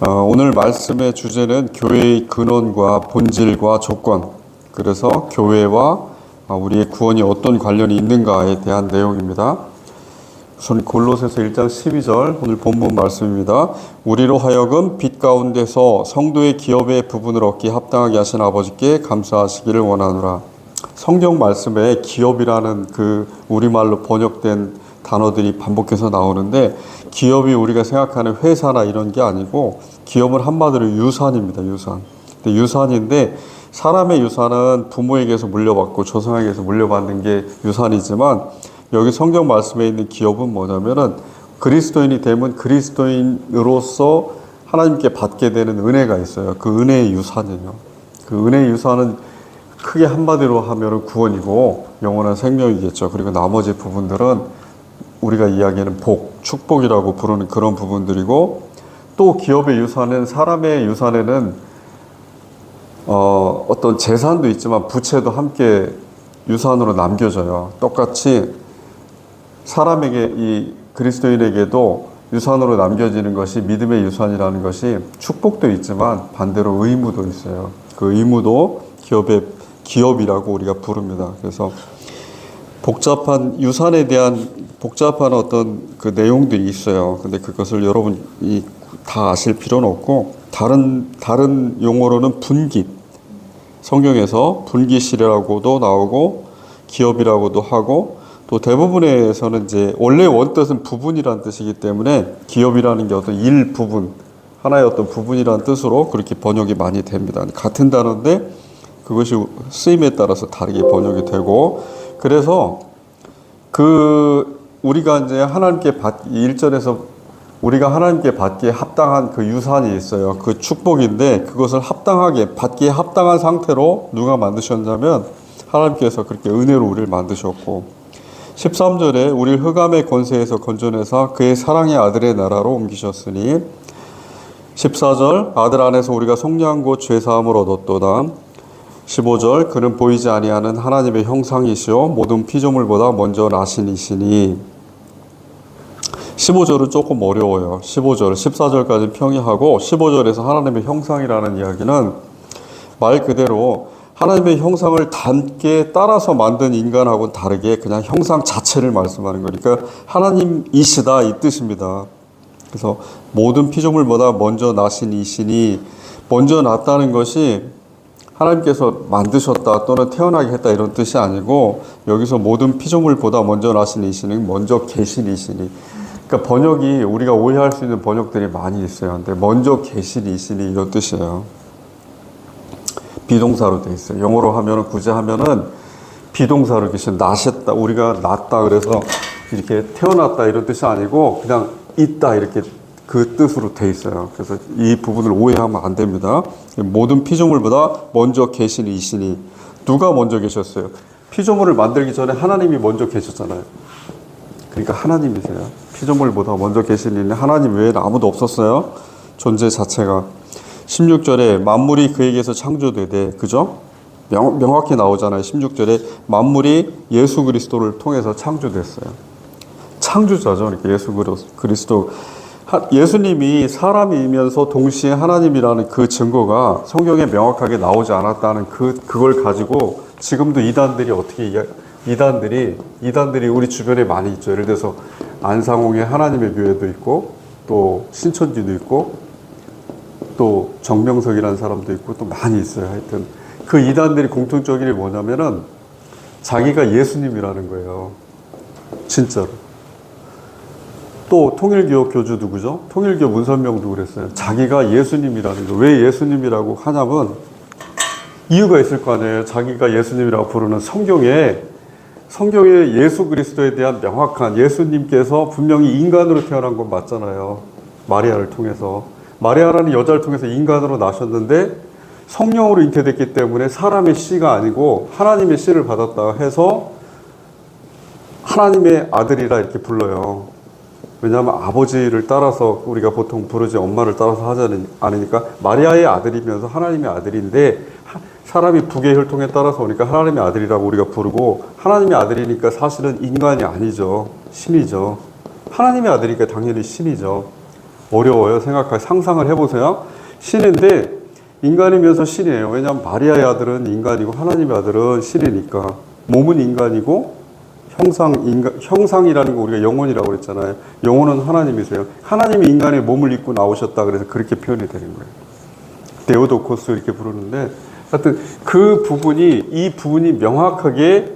오늘 말씀의 주제는 교회의 근원과 본질과 조건, 그래서 교회와 우리의 구원이 어떤 관련이 있는가에 대한 내용입니다. 우선 골로새서 1장 12절 오늘 본문 말씀입니다. 우리로 하여금 빛 가운데서 성도의 기업의 부분을 얻기 합당하게 하신 아버지께 감사하시기를 원하노라. 성경 말씀에 기업이라는 그 우리말로 번역된 단어들이 반복해서 나오는데, 기업이 우리가 생각하는 회사나 이런 게 아니고 기업은 한마디로 유산입니다. 근데 유산인데, 사람의 유산은 부모에게서 물려받고 조상에게서 물려받는 게 유산이지만, 여기 성경 말씀에 있는 기업은 뭐냐면은 그리스도인이 되면 그리스도인으로서 하나님께 받게 되는 은혜가 있어요. 그 은혜의 유산이에요. 그 은혜의 유산은 크게 한마디로 하면은 구원이고 영원한 생명이겠죠. 그리고 나머지 부분들은 우리가 이야기하는 복, 축복이라고 부르는 그런 부분들이고, 또 기업의 유산은, 사람의 유산에는 어떤 재산도 있지만 부채도 함께 유산으로 남겨져요. 똑같이 사람에게, 이 그리스도인에게도 유산으로 남겨지는 것이 믿음의 유산이라는 것이 축복도 있지만 반대로 의무도 있어요. 그 의무도 기업이라고 우리가 부릅니다. 그래서 복잡한 유산에 대한 복잡한 어떤 그 내용들이 있어요. 근데 그것을 여러분이 다 아실 필요는 없고, 다른 용어로는 분깃, 성경에서 분깃이라고도 나오고 기업이라고도 하고, 또 대부분에서는 이제 원래 원뜻은 부분이라는 뜻이기 때문에 기업이라는 게 어떤 일부분, 하나의 어떤 부분이라는 뜻으로 그렇게 번역이 많이 됩니다. 같은 단어인데 그것이 쓰임에 따라서 다르게 번역이 되고, 그래서 우리가 이제 하나님께 1절에서 우리가 하나님께 받기에 합당한 그 유산이 있어요. 그 축복인데, 그것을 받기에 합당한 상태로 누가 만드셨냐면 하나님께서 그렇게 은혜로 우리를 만드셨고, 13절에 우리를 흑암의 권세에서 건져내사 그의 사랑의 아들의 나라로 옮기셨으니, 14절 아들 안에서 우리가 속량한 곧 죄사함을 얻었도다. 15절 그는 보이지 아니하는 하나님의 형상이시오 모든 피조물보다 먼저 나신 이시니. 15절은 조금 어려워요. 15절, 14절까지 평이하고 15절에서 하나님의 형상이라는 이야기는 말 그대로 하나님의 형상을 닮게 따라서 만든 인간하고는 다르게 그냥 형상 자체를 말씀하는 거니까 하나님이시다 이 뜻입니다. 그래서 모든 피조물보다 먼저 나신 이시니, 먼저 났다는 것이 하나님께서 만드셨다 또는 태어나게 했다 이런 뜻이 아니고, 여기서 모든 피조물보다 먼저 나신 이시는 먼저 계신 이시니, 그러니까 번역이 우리가 오해할 수 있는 번역들이 많이 있어요. 근데 먼저 계신 이시니 이런 뜻이에요. 비동사로 돼 있어요. 영어로 하면은 굳이 하면은 비동사로 계신, 나셨다, 우리가 났다 그래서 이렇게 태어났다 이런 뜻이 아니고 그냥 있다 이렇게 그 뜻으로 돼 있어요. 그래서 이 부분을 오해하면 안 됩니다. 모든 피조물보다 먼저 계신 이시니, 누가 먼저 계셨어요? 피조물을 만들기 전에 하나님이 먼저 계셨잖아요. 그러니까 하나님이세요. 피조물보다 먼저 계신 이는 하나님 외에는 아무도 없었어요. 존재 자체가. 16절에 만물이 그에게서 창조되되, 그죠? 명확히 나오잖아요. 16절에 만물이 예수 그리스도를 통해서 창조됐어요. 창조자죠. 이렇게 예수 그리스도. 예수님이 사람이면서 동시에 하나님이라는 그 증거가 성경에 명확하게 나오지 않았다는 그걸 가지고 지금도 이단들이 우리 주변에 많이 있죠. 예를 들어서 안상홍에 하나님의 교회도 있고, 또 신천지도 있고, 또 정명석이라는 사람도 있고, 또 많이 있어요. 하여튼 그 이단들이 공통적인 게 뭐냐면은 자기가 예수님이라는 거예요. 진짜로. 또 통일교 교주 누구죠? 통일교 문선명도 그랬어요. 자기가 예수님이라는 거. 왜 예수님이라고 하냐면 이유가 있을 거 아니에요. 자기가 예수님이라고 부르는 성경에 예수 그리스도에 대한 명확한, 예수님께서 분명히 인간으로 태어난 건 맞잖아요. 마리아를 통해서. 마리아라는 여자를 통해서 인간으로 나셨는데 성령으로 잉태됐기 때문에 사람의 씨가 아니고 하나님의 씨를 받았다 해서 하나님의 아들이라 이렇게 불러요. 왜냐하면 아버지를 따라서 우리가 보통 부르지 엄마를 따라서 하지 않으니까, 마리아의 아들이면서 하나님의 아들인데 사람이 북의 혈통에 따라서 오니까 하나님의 아들이라고 우리가 부르고, 하나님의 아들이니까 사실은 인간이 아니죠. 신이죠. 하나님의 아들이니까 당연히 신이죠. 어려워요. 생각하기 상상을 해보세요. 신인데 인간이면서 신이에요. 왜냐하면 마리아의 아들은 인간이고 하나님의 아들은 신이니까. 몸은 인간이고 형상이라는 거 우리가 영혼이라고 그랬잖아요. 영혼은 하나님이세요. 하나님이 인간의 몸을 입고 나오셨다 그래서 그렇게 표현이 되는 거예요. 데오도코스 이렇게 부르는데 하여튼 이 부분이 명확하게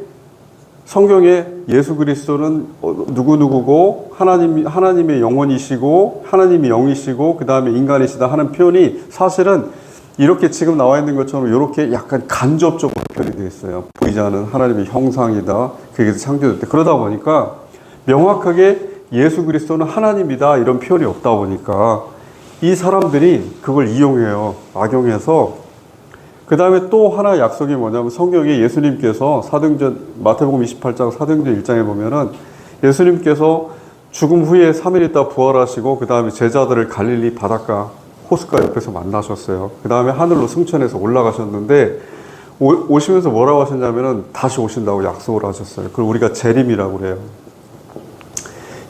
성경에 예수 그리스도는 누구누구고 하나님의 영혼이시고 하나님의 영이시고 그 다음에 인간이시다 하는 표현이 사실은 이렇게 지금 나와 있는 것처럼 이렇게 약간 간접적으로 표현이 되어 있어요. 보이지 않는 하나님의 형상이다. 그게 창조됐다. 그러다 보니까 명확하게 예수 그리스도는 하나님이다 이런 표현이 없다 보니까 이 사람들이 그걸 이용해요. 악용해서. 그 다음에 또 하나 약속이 뭐냐면 성경에 예수님께서 마태복음 28장 사도행전 1장에 보면은 예수님께서 죽음 후에 3일 있다 부활하시고 그 다음에 제자들을 갈릴리 바닷가 호숫가 옆에서 만나셨어요. 그 다음에 하늘로 승천해서 올라가셨는데 오시면서 뭐라고 하셨냐면은 다시 오신다고 약속을 하셨어요. 그걸 우리가 재림이라고 그래요.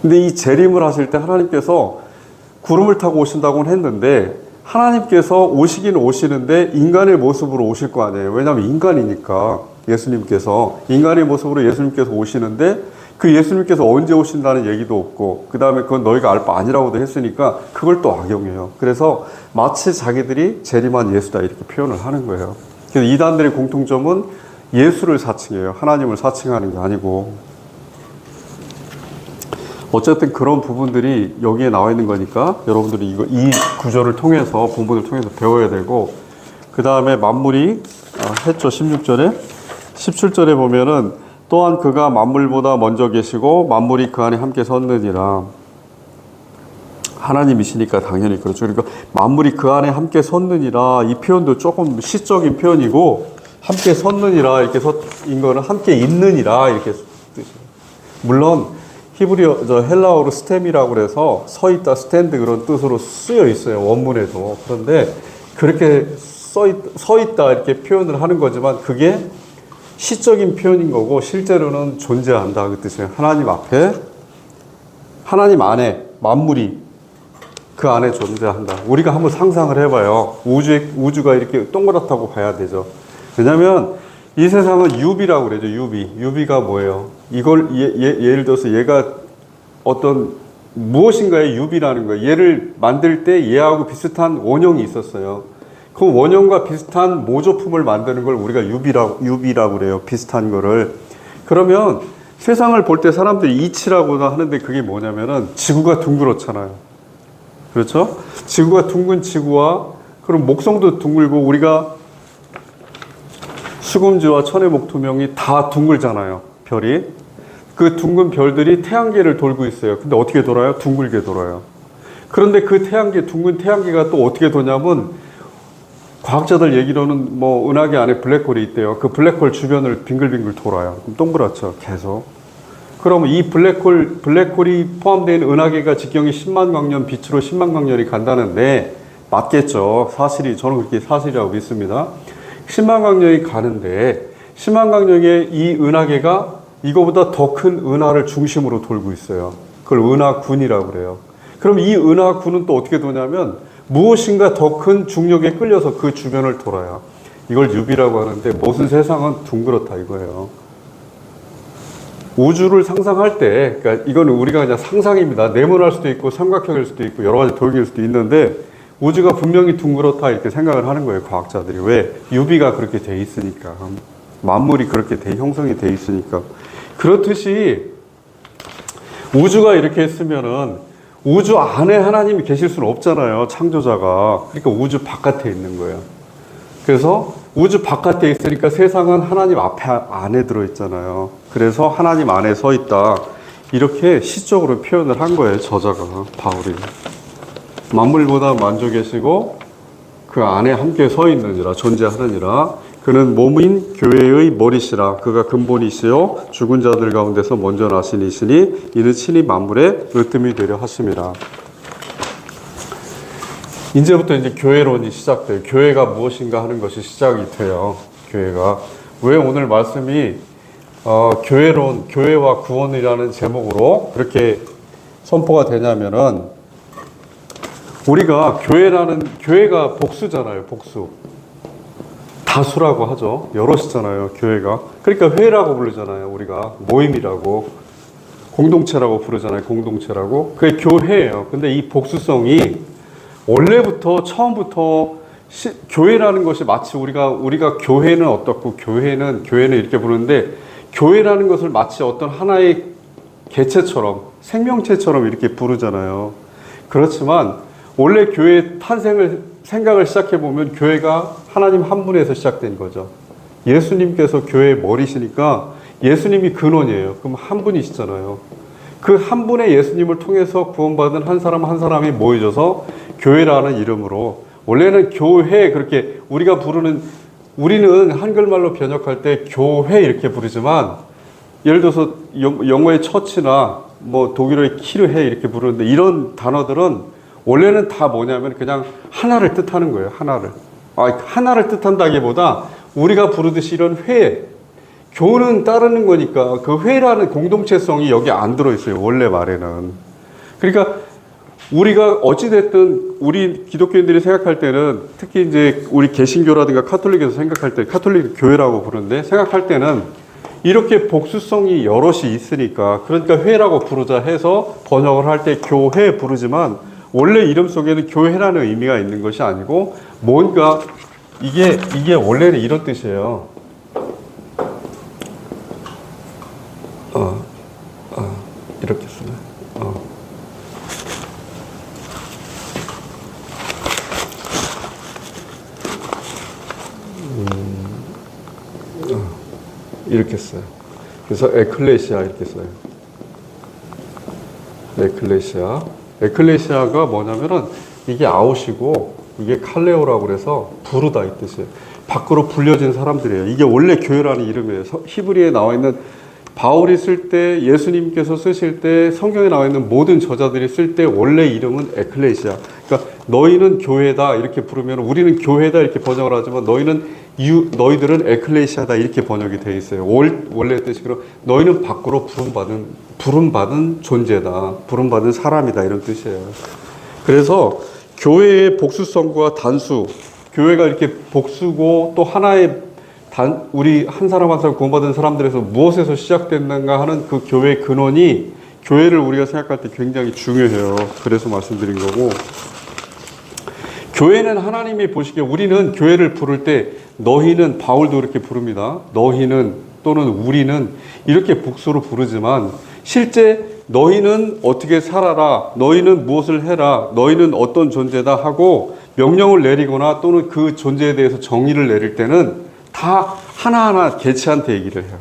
근데 이 재림을 하실 때 하나님께서 구름을 타고 오신다고는 했는데 하나님께서 오시긴 오시는데 인간의 모습으로 오실 거 아니에요. 왜냐하면 인간이니까 예수님께서 인간의 모습으로 예수님께서 오시는데 그 예수님께서 언제 오신다는 얘기도 없고 그 다음에 그건 너희가 알 바 아니라고도 했으니까 그걸 또 악용해요. 그래서 마치 자기들이 재림한 예수다 이렇게 표현을 하는 거예요. 그래서 이단들의 공통점은 예수를 사칭해요. 하나님을 사칭하는 게 아니고. 어쨌든 그런 부분들이 여기에 나와 있는 거니까 여러분들이 이 구절을 통해서 본문을 통해서 배워야 되고 그 다음에 만물이 했죠. 16절에 17절에 보면은 또한 그가 만물보다 먼저 계시고 만물이 그 안에 함께 섰느니라. 하나님이시니까 당연히 그렇죠. 그러니까 만물이 그 안에 함께 섰느니라 이 표현도 조금 시적인 표현이고 함께 섰느니라 이렇게 인 거는 함께 있느니라 이렇게 뜻이에요. 물론 헬라어로 스템이라고 그래서 서 있다 스탠드 그런 뜻으로 쓰여 있어요. 원문에도. 그런데 그렇게 서 있다 이렇게 표현을 하는 거지만 그게 시적인 표현인 거고 실제로는 존재한다 그 뜻이에요. 하나님 앞에 하나님 안에 만물이 그 안에 존재한다. 우리가 한번 상상을 해봐요. 우주가 이렇게 동그랗다고 봐야 되죠. 왜냐하면 이 세상은 유비라고 그러죠. 유비가 뭐예요? 이걸 예를 들어서 얘가 어떤 무엇인가의 유비라는 거예요. 얘를 만들 때 얘하고 비슷한 원형이 있었어요. 그 원형과 비슷한 모조품을 만드는 걸 우리가 유비라고 그래요. 비슷한 거를. 그러면 세상을 볼 때 사람들이 이치라고 하는데 그게 뭐냐면은 지구가 둥그렇잖아요. 그렇죠? 지구가 둥근 지구와 그럼 목성도 둥글고 우리가 수금지와 천해목토명이 다 둥글잖아요. 별이. 그 둥근 별들이 태양계를 돌고 있어요. 근데 어떻게 돌아요? 둥글게 돌아요. 그런데 그 둥근 태양계가 또 어떻게 도냐면 과학자들 얘기로는 뭐 은하계 안에 블랙홀이 있대요. 그 블랙홀 주변을 빙글빙글 돌아요. 그럼 동그랗죠. 계속. 그러면 이 블랙홀이 포함되어 있는 은하계가 직경이 10만 광년 빛으로 10만 광년이 간다는데 맞겠죠. 저는 그렇게 사실이라고 믿습니다. 10만 광년이 가는데 10만 광년의 이 은하계가 이거보다 더 큰 은하를 중심으로 돌고 있어요. 그걸 은하군이라고 그래요. 그럼 이 은하군은 또 어떻게 도냐면 무엇인가 더 큰 중력에 끌려서 그 주변을 돌아요. 이걸 유비라고 하는데 무슨 세상은 둥그렇다 이거예요. 우주를 상상할 때, 그러니까 이거는 우리가 그냥 상상입니다. 네모날 수도 있고 삼각형일 수도 있고 여러 가지 도형일 수도 있는데 우주가 분명히 둥그렇다 이렇게 생각을 하는 거예요. 과학자들이. 왜? 유비가 그렇게 돼 있으니까. 만물이 그렇게 형성이 돼 있으니까. 그렇듯이 우주가 이렇게 했으면은 우주 안에 하나님이 계실 수는 없잖아요. 창조자가. 그러니까 우주 바깥에 있는 거예요. 그래서 우주 바깥에 있으니까 세상은 하나님 안에 들어있잖아요. 그래서 하나님 안에 서 있다. 이렇게 시적으로 표현을 한 거예요. 저자가, 바울이. 만물보다 먼저 계시고 그 안에 함께 서 있느니라, 존재하느니라. 그는 몸인 교회의 머리시라. 그가 근본이시요 죽은 자들 가운데서 먼저 나신 이시니 이는 친히 만물의 으뜸이 되려 하심이라. 이제부터 이제 교회론이 시작돼요. 교회가 무엇인가 하는 것이 시작이 돼요. 교회가. 왜 오늘 말씀이 교회론, 교회와 구원이라는 제목으로 그렇게 선포가 되냐면은 우리가 교회가 복수잖아요. 복수. 다수라고 하죠. 여럿이잖아요. 교회가. 그러니까 회라고 부르잖아요. 우리가 모임이라고, 공동체라고 부르잖아요. 공동체라고. 그게 교회예요. 근데 이 복수성이 원래부터 처음부터 교회라는 것이 마치 우리가 교회는 어떻고 교회는 이렇게 부르는데, 교회라는 것을 마치 어떤 하나의 개체처럼, 생명체처럼 이렇게 부르잖아요. 그렇지만 원래 교회 생각을 시작해 보면 교회가 하나님 한 분에서 시작된 거죠. 예수님께서 교회의 머리시니까 예수님이 근원이에요. 그럼 한 분이시잖아요. 그 한 분의 예수님을 통해서 구원받은 한 사람 한 사람이 모여져서 교회라는 이름으로, 원래는 교회, 그렇게 우리가 부르는, 우리는 한글말로 번역할 때 교회 이렇게 부르지만, 예를 들어서 영어의 처치나 뭐 독일어의 키르해 이렇게 부르는데, 이런 단어들은 원래는 다 뭐냐면 그냥 하나를 뜻하는 거예요. 하나를 뜻한다기보다 우리가 부르듯이 이런 교는 따르는 거니까 그 회라는 공동체성이 여기 안 들어있어요. 원래 말에는. 그러니까 우리가 어찌됐든 우리 기독교인들이 생각할 때는, 특히 이제 우리 개신교라든가 카톨릭에서 생각할 때, 카톨릭 교회라고 부르는데, 생각할 때는 이렇게 복수성이 여럿이 있으니까, 그러니까 회라고 부르자 해서 번역을 할 때 교회 부르지만, 원래 이름 속에는 교회라는 의미가 있는 것이 아니고, 뭔가 이게 원래는 이런 뜻이에요. 이렇게 쓰네. 이렇게 써요. 그래서 에클레시아 이렇게 써요. 에클레시아가 뭐냐면은 이게 아웃이고 이게 칼레오라고 그래서 부르다 이 뜻이에요. 밖으로 불려진 사람들이에요. 이게 원래 교회라는 이름이에요. 히브리에 나와 있는, 바울이 쓸 때, 예수님께서 쓰실 때, 성경에 나와 있는 모든 저자들이 쓸 때 원래 이름은 에클레시아. 그러니까 너희는 교회다 이렇게 부르면, 우리는 교회다 이렇게 번역을 하지만 너희들은 에클레시아다 이렇게 번역이 되어 있어요. 원래 뜻이. 그럼 너희는 밖으로 부름받은 존재다, 부름받은 사람이다 이런 뜻이에요. 그래서 교회의 복수성과 단수, 교회가 이렇게 복수고 또 하나의 우리 한 사람 한 사람 구원받은 사람들에서 무엇에서 시작됐는가 하는 그 교회의 근원이, 교회를 우리가 생각할 때 굉장히 중요해요. 그래서 말씀드린 거고, 교회는 하나님이 보시기에, 우리는 교회를 부를 때 너희는, 바울도 이렇게 부릅니다. 너희는 또는 우리는 이렇게 복수로 부르지만, 실제 너희는 어떻게 살아라, 너희는 무엇을 해라, 너희는 어떤 존재다 하고 명령을 내리거나 또는 그 존재에 대해서 정의를 내릴 때는 다 하나하나 개체한테 얘기를 해요.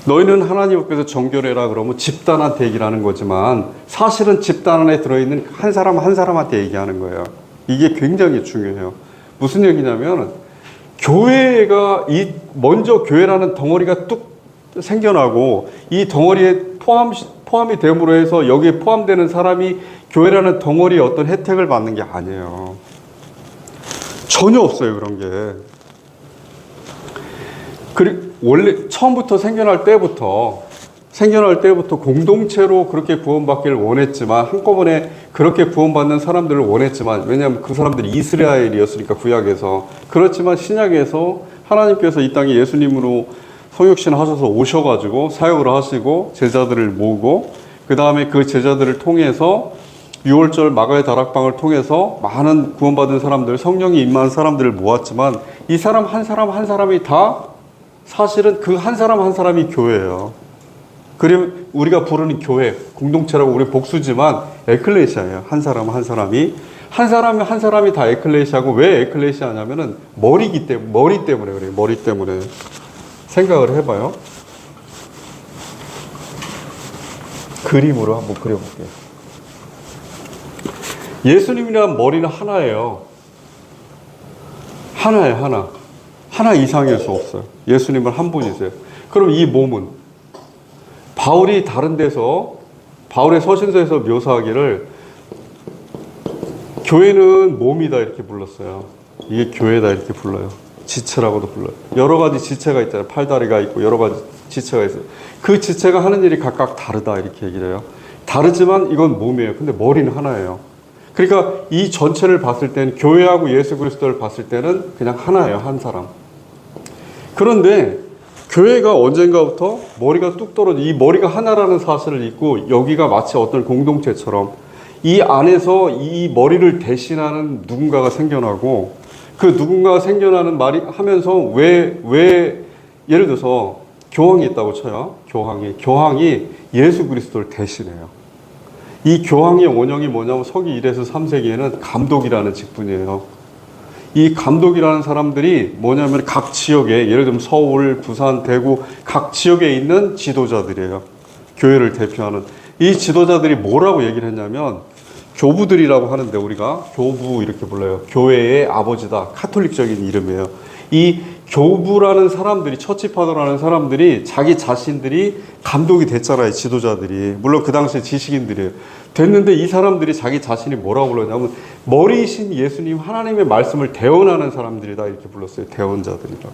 너희는 하나님 앞에서 정결해라 그러면 집단한테 얘기를 하는 거지만, 사실은 집단 안에 들어있는 한 사람 한 사람한테 얘기하는 거예요. 이게 굉장히 중요해요. 무슨 얘기냐면, 교회가 먼저 교회라는 덩어리가 뚝 생겨나고, 이 덩어리에 포함이 됨으로 해서 여기에 포함되는 사람이 교회라는 덩어리의 어떤 혜택을 받는 게 아니에요. 전혀 없어요, 그런 게. 원래 처음부터 생겨날 때부터 공동체로 그렇게 구원받기를 원했지만, 한꺼번에 그렇게 구원받는 사람들을 원했지만, 왜냐하면 그 사람들이 이스라엘이었으니까, 구약에서. 그렇지만 신약에서 하나님께서 이 땅에 예수님으로 성육신 하셔서 오셔가지고 사역을 하시고 제자들을 모으고, 그 다음에 그 제자들을 통해서 6월절 마가의 다락방을 통해서 많은 구원받은 사람들, 성령이 임한 사람들을 모았지만, 이 사람 한 사람이 다 사실은 그 한 사람 한 사람이 교회예요. 그리고 우리가 부르는 교회, 공동체라고 우리 복수지만 에클레시아예요. 한 사람 한 사람이 다 에클레시아고, 왜 에클레시아냐면은 머리 때문에 그래요. 머리 때문에. 생각을 해봐요. 그림으로 한번 그려볼게요. 예수님이란 머리는 하나예요. 하나예요. 하나 이상일 수 없어요. 예수님은 한 분이세요. 그럼 이 몸은, 바울이 다른 데서, 바울의 서신서에서 묘사하기를 교회는 몸이다 이렇게 불렀어요. 이게 교회다 이렇게 불러요. 지체라고도 불러요. 여러 가지 지체가 있잖아요. 팔다리가 있고 여러 가지 지체가 있어요. 그 지체가 하는 일이 각각 다르다 이렇게 얘기를 해요. 다르지만 이건 몸이에요. 근데 머리는 하나예요. 그러니까 이 전체를 봤을 때는 교회하고 예수 그리스도를 봤을 때는 그냥 하나예요. 한 사람. 그런데 교회가 언젠가부터 머리가 뚝 떨어져 이 머리가 하나라는 사실을 잊고 여기가 마치 어떤 공동체처럼 이 안에서 이 머리를 대신하는 누군가가 생겨나고 그 누군가가 생겨나는 말이 하면서 왜 예를 들어서 교황이 있다고 쳐요. 교황이 예수 그리스도를 대신해요. 이 교황의 원형이 뭐냐면 서기 1에서 3세기에는 감독이라는 직분이에요. 이 감독이라는 사람들이 뭐냐면 각 지역에 예를 들면 서울, 부산, 대구 각 지역에 있는 지도자들이에요. 교회를 대표하는 이 지도자들이 뭐라고 얘기를 했냐면 교부들이라고 하는데 우리가 교부 이렇게 불러요. 교회의 아버지다. 카톨릭적인 이름이에요. 이 교부라는 사람들이 처치파더라는 사람들이 자기 자신들이 감독이 됐잖아요. 지도자들이. 물론 그 당시에 지식인들이에요. 됐는데 이 사람들이 자기 자신이 뭐라고 불렀냐면 머리이신 예수님 하나님의 말씀을 대언하는 사람들이다 이렇게 불렀어요. 대언자들이라고.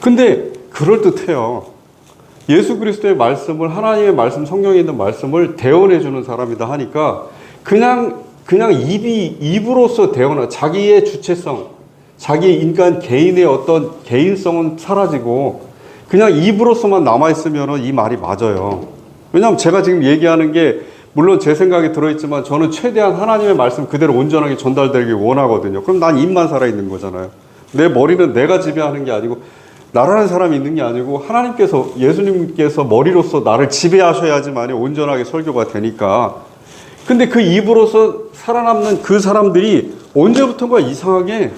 근데 그럴듯해요. 예수 그리스도의 말씀을 하나님의 말씀 성경에 있는 말씀을 대언해 주는 사람이다 하니까 그냥 입으로서 대언하 자기의 주체성 자기 인간 개인의 어떤 개인성은 사라지고 그냥 입으로서만 남아있으면 이 말이 맞아요. 왜냐하면 제가 지금 얘기하는 게 물론 제 생각이 들어있지만 저는 최대한 하나님의 말씀 그대로 온전하게 전달되길 원하거든요. 그럼 난 입만 살아있는 거잖아요. 내 머리는 내가 지배하는 게 아니고 나라는 사람이 있는 게 아니고 하나님께서 예수님께서 머리로서 나를 지배하셔야지만 온전하게 설교가 되니까. 근데 그 입으로서 살아남는 그 사람들이 언제부턴가 이상하게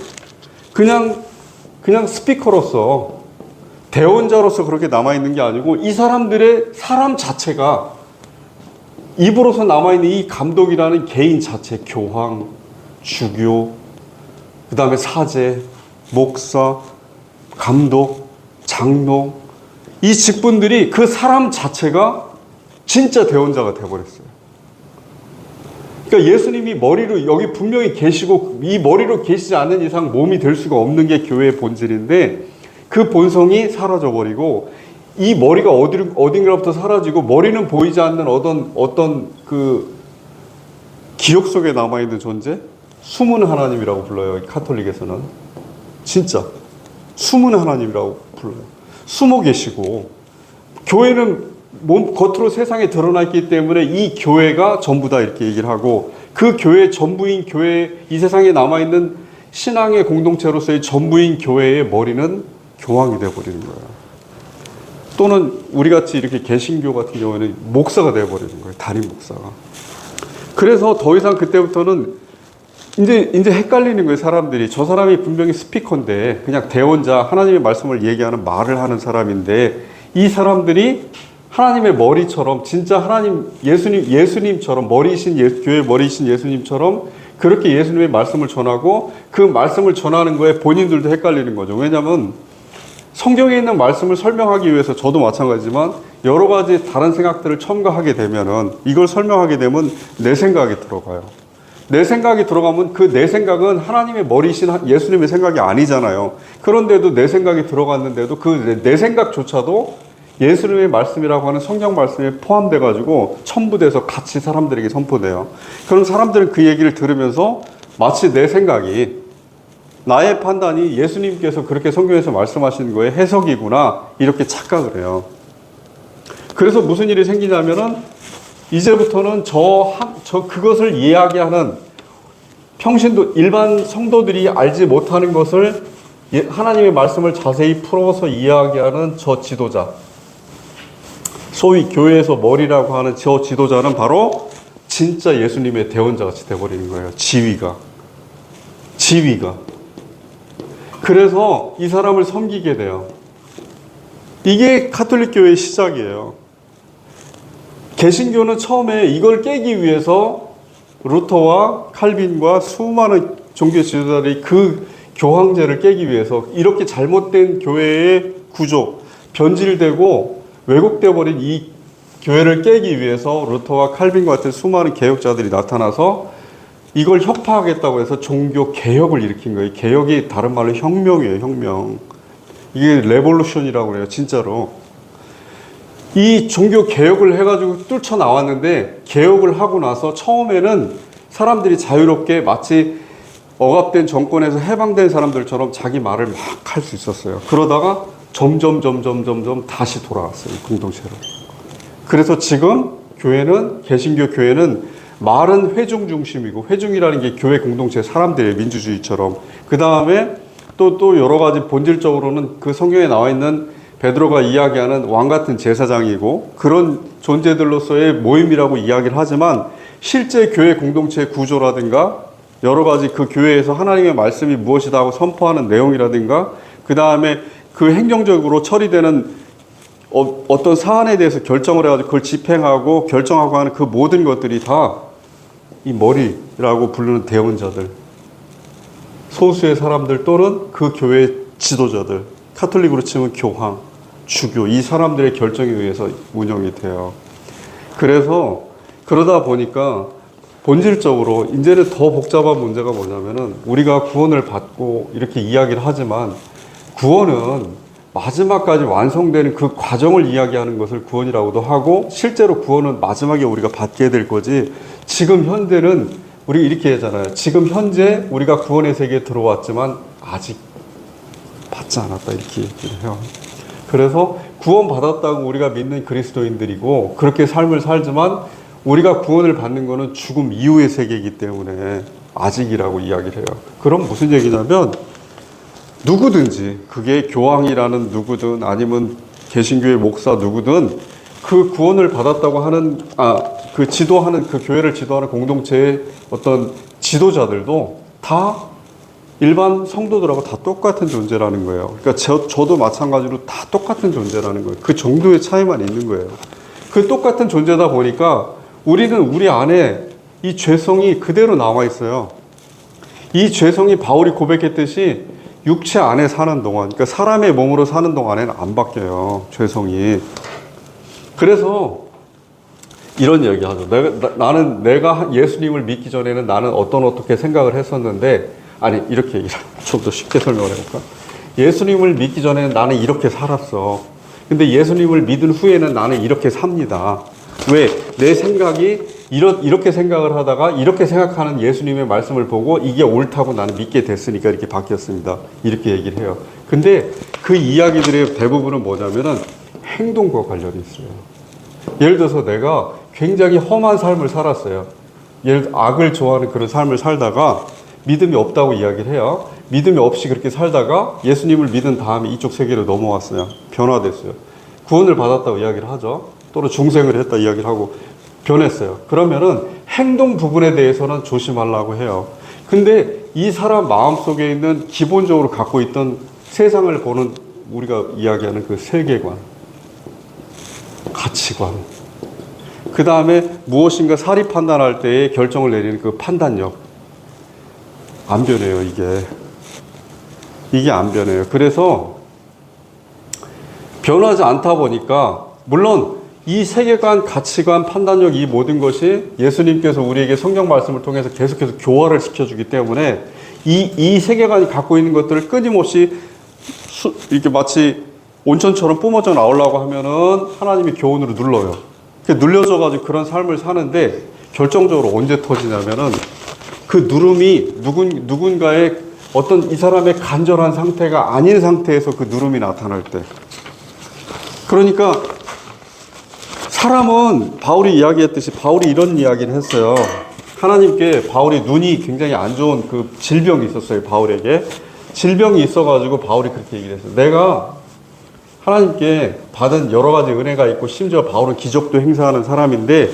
그냥 스피커로서 대언자로서 그렇게 남아있는 게 아니고 이 사람들의 사람 자체가 입으로서 남아있는 이 감독이라는 개인 자체 교황, 주교, 그 다음에 사제, 목사, 감독, 장로 이 직분들이 그 사람 자체가 진짜 대언자가 되어버렸어요. 그러니까 예수님이 머리로 여기 분명히 계시고 이 머리로 계시지 않는 이상 몸이 될 수가 없는 게 교회의 본질인데 그 본성이 사라져버리고 이 머리가 어딘가로부터 사라지고 머리는 보이지 않는 어떤 그 기억 속에 남아있는 존재? 숨은 하나님이라고 불러요. 카톨릭에서는. 진짜. 숨은 하나님이라고 불러요. 숨어 계시고 교회는 겉으로 세상에 드러나 있기 때문에 이 교회가 전부다 이렇게 얘기를 하고 그 교회 전부인 교회 이 세상에 남아있는 신앙의 공동체로서의 전부인 교회의 머리는 교황이 되어버리는 거예요. 또는 우리같이 이렇게 개신교 같은 경우에는 목사가 되어버리는 거예요. 담임 목사가. 그래서 더 이상 그때부터는 이제 헷갈리는 거예요. 사람들이. 저 사람이 분명히 스피커인데 그냥 대언자 하나님의 말씀을 얘기하는 말을 하는 사람인데 이 사람들이 하나님의 머리처럼 진짜 하나님 예수님처럼 교회 머리이신 예수님처럼 그렇게 예수님의 말씀을 전하고 그 말씀을 전하는 거에 본인들도 헷갈리는 거죠. 왜냐하면 성경에 있는 말씀을 설명하기 위해서 저도 마찬가지지만 여러 가지 다른 생각들을 첨가하게 되면은 이걸 설명하게 되면 내 생각이 들어가요. 내 생각이 들어가면 그 내 생각은 하나님의 머리이신 예수님의 생각이 아니잖아요. 그런데도 내 생각이 들어갔는데도 그 내 생각조차도 예수님의 말씀이라고 하는 성경 말씀에 포함돼 가지고 첨부돼서 같이 사람들에게 선포돼요. 그럼 사람들은 그 얘기를 들으면서 마치 내 생각이 나의 판단이 예수님께서 그렇게 성경에서 말씀하시는 거에 해석이구나 이렇게 착각을 해요. 그래서 무슨 일이 생기냐면은 이제부터는 그것을 이야기하는 평신도 일반 성도들이 알지 못하는 것을 하나님의 말씀을 자세히 풀어서 이야기하는 저 지도자, 소위 교회에서 머리라고 하는 저 지도자는 바로 진짜 예수님의 대언자같이 돼버리는 거예요. 지위가. 그래서 이 사람을 섬기게 돼요. 이게 카톨릭 교회의 시작이에요. 개신교는 처음에 이걸 깨기 위해서 루터와 칼빈과 수많은 종교 지도자들이 그 교황제를 깨기 위해서 이렇게 잘못된 교회의 구조, 변질되고 왜곡되어 버린 이 교회를 깨기 위해서 루터와 칼빈과 같은 수많은 개혁자들이 나타나서 이걸 혁파하겠다고 해서 종교 개혁을 일으킨 거예요. 개혁이 다른 말로 혁명이에요. 혁명. 이게 레볼루션이라고 그래요. 진짜로. 이 종교 개혁을 해가지고 뚫쳐 나왔는데 개혁을 하고 나서 처음에는 사람들이 자유롭게 마치 억압된 정권에서 해방된 사람들처럼 자기 말을 막 할 수 있었어요. 그러다가 점점 다시 돌아왔어요. 공동체로. 그래서 지금 교회는, 개신교 교회는 말은 회중 중심이고, 회중이라는 게 교회 공동체 사람들의 민주주의처럼, 그 다음에 또 여러 가지 본질적으로는 그 성경에 나와 있는 베드로가 이야기하는 왕 같은 제사장이고 그런 존재들로서의 모임이라고 이야기를 하지만 실제 교회 공동체의 구조라든가 여러 가지 그 교회에서 하나님의 말씀이 무엇이다 하고 선포하는 내용이라든가 그 다음에 그 행정적으로 처리되는 어떤 사안에 대해서 결정을 해가지고 그걸 집행하고 결정하고 하는 그 모든 것들이 다 이 머리라고 부르는 대원자들, 소수의 사람들 또는 그 교회의 지도자들, 카톨릭으로 치면 교황, 주교, 이 사람들의 결정에 의해서 운영이 돼요. 그래서 그러다 보니까 본질적으로 이제는 더 복잡한 문제가 뭐냐면은 우리가 구원을 받고 이렇게 이야기를 하지만 구원은 마지막까지 완성되는 그 과정을 이야기하는 것을 구원이라고도 하고 실제로 구원은 마지막에 우리가 받게 될 거지 지금 현재는 우리 이렇게 하잖아요. 지금 현재 우리가 구원의 세계에 들어왔지만 아직 받지 않았다 이렇게 얘기를 해요. 그래서 구원 받았다고 우리가 믿는 그리스도인들이고 그렇게 삶을 살지만 우리가 구원을 받는 것은 죽음 이후의 세계이기 때문에 아직이라고 이야기를 해요. 그럼 무슨 얘기냐면 누구든지 그게 교황이라는 누구든 아니면 개신교의 목사 누구든 그 구원을 받았다고 하는 그 지도하는 그 교회를 지도하는 공동체의 어떤 지도자들도 다 일반 성도들하고 다 똑같은 존재라는 거예요. 그러니까 저도 마찬가지로 다 똑같은 존재라는 거예요. 그 정도의 차이만 있는 거예요. 그 똑같은 존재다 보니까 우리는 우리 안에 이 죄성이 그대로 나와 있어요. 이 죄성이 바울이 고백했듯이 육체 안에 사는 동안, 그러니까 사람의 몸으로 사는 동안에는 안 바뀌어요. 죄성이. 그래서 이런 얘기 하죠. 내가 예수님을 믿기 전에는 나는 어떻게 생각을 했었는데, 아니, 이렇게 얘기를 좀 더 쉽게 설명을 해볼까? 예수님을 믿기 전에는 나는 이렇게 살았어. 근데 예수님을 믿은 후에는 나는 이렇게 삽니다. 왜? 내 생각이 이렇게 생각을 하다가 이렇게 생각하는 예수님의 말씀을 보고 이게 옳다고 나는 믿게 됐으니까 이렇게 바뀌었습니다. 이렇게 얘기를 해요. 근데 그 이야기들의 대부분은 뭐냐면은 행동과 관련이 있어요. 예를 들어서 내가 굉장히 험한 삶을 살았어요. 예를 들어 악을 좋아하는 그런 삶을 살다가 믿음이 없다고 이야기를 해요. 믿음이 없이 그렇게 살다가 예수님을 믿은 다음에 이쪽 세계로 넘어왔어요. 변화됐어요. 구원을 받았다고 이야기를 하죠. 또는 중생을 했다 이야기를 하고 변했어요. 그러면은 행동 부분에 대해서는 조심하려고 해요. 근데 이 사람 마음속에 있는 기본적으로 갖고 있던 세상을 보는 우리가 이야기하는 그 세계관, 가치관, 그 다음에 무엇인가 사리 판단할 때에 결정을 내리는 그 판단력, 안 변해요. 이게 안 변해요. 그래서 변하지 않다 보니까 물론 이 세계관, 가치관, 판단력 이 모든 것이 예수님께서 우리에게 성경 말씀을 통해서 계속해서 교화를 시켜주기 때문에 이 세계관이 갖고 있는 것들을 끊임없이 이렇게 마치 온천처럼 뿜어져 나오려고 하면은 하나님이 교훈으로 눌러요. 눌려져가지고 그런 삶을 사는데 결정적으로 언제 터지냐면은 그 누름이 누군가의 어떤 이 사람의 간절한 상태가 아닌 상태에서 그 누름이 나타날 때. 그러니까 사람은 바울이 이야기했듯이 바울이 이런 이야기를 했어요. 하나님께 바울이 눈이 굉장히 안 좋은 그 질병이 있었어요. 바울에게. 질병이 있어가지고 바울이 그렇게 얘기를 했어요. 내가 하나님께 받은 여러 가지 은혜가 있고 심지어 바울은 기적도 행사하는 사람인데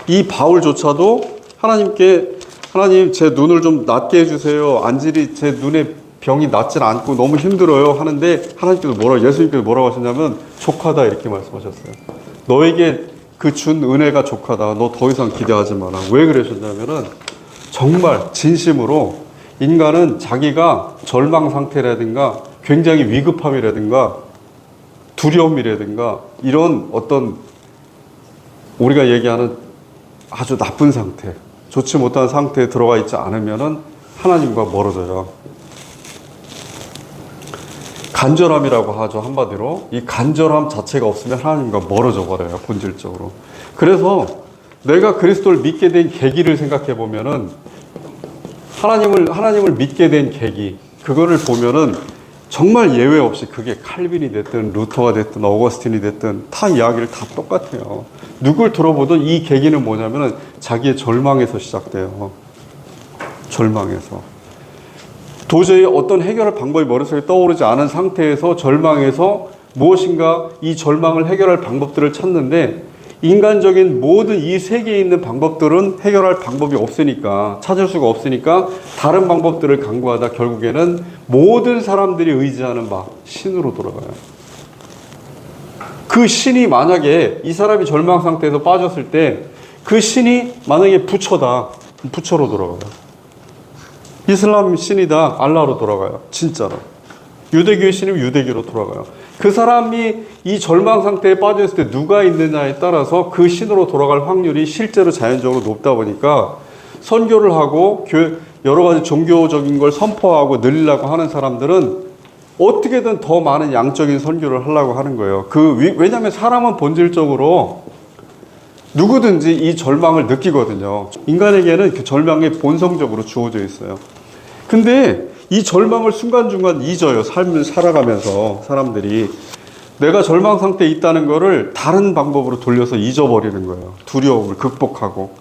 이 바울조차도 하나님 제 눈을 좀 낫게 해주세요. 안질이 제 눈에 병이 낫질 않고 너무 힘들어요 하는데 예수님께서 뭐라고 하셨냐면 족하다 이렇게 말씀하셨어요. 너에게 그 준 은혜가 족하다. 너 더 이상 기대하지 마라. 왜 그러셨냐면은 정말 진심으로 인간은 자기가 절망 상태라든가 굉장히 위급함이라든가 두려움이라든가 이런 어떤 우리가 얘기하는 아주 나쁜 상태, 좋지 못한 상태에 들어가 있지 않으면은 하나님과 멀어져요. 간절함이라고 하죠. 한마디로 이 간절함 자체가 없으면 하나님과 멀어져 버려요. 본질적으로. 그래서 내가 그리스도를 믿게 된 계기를 생각해 보면은 하나님을 믿게 된 계기, 그거를 보면은 정말 예외 없이 그게 칼빈이 됐든 루터가 됐든 어거스틴이 됐든 다 이야기를 다 똑같아요. 누굴 들어보든 이 계기는 뭐냐면은 자기의 절망에서 시작돼요. 절망에서. 도저히 어떤 해결할 방법이 머릿속에 떠오르지 않은 상태에서 절망해서 무엇인가 이 절망을 해결할 방법들을 찾는데, 인간적인 모든 이 세계에 있는 방법들은 해결할 방법이 없으니까, 찾을 수가 없으니까 다른 방법들을 강구하다 결국에는 모든 사람들이 의지하는 바 신으로 돌아가요. 그 신이 만약에 이 사람이 절망 상태에서 빠졌을 때 그 신이 만약에 부처다, 부처로 돌아가요. 이슬람 신이다, 알라로 돌아가요. 진짜로. 유대교의 신이면 유대교로 돌아가요. 그 사람이 이 절망 상태에 빠졌을 때 누가 있느냐에 따라서 그 신으로 돌아갈 확률이 실제로 자연적으로 높다 보니까, 선교를 하고 여러 가지 종교적인 걸 선포하고 늘리려고 하는 사람들은 어떻게든 더 많은 양적인 선교를 하려고 하는 거예요. 왜냐하면 사람은 본질적으로 누구든지 이 절망을 느끼거든요. 인간에게는 그 절망이 본성적으로 주어져 있어요. 근데 이 절망을 순간순간 잊어요. 삶을 살아가면서 사람들이. 내가 절망 상태에 있다는 거를 다른 방법으로 돌려서 잊어버리는 거예요. 두려움을 극복하고.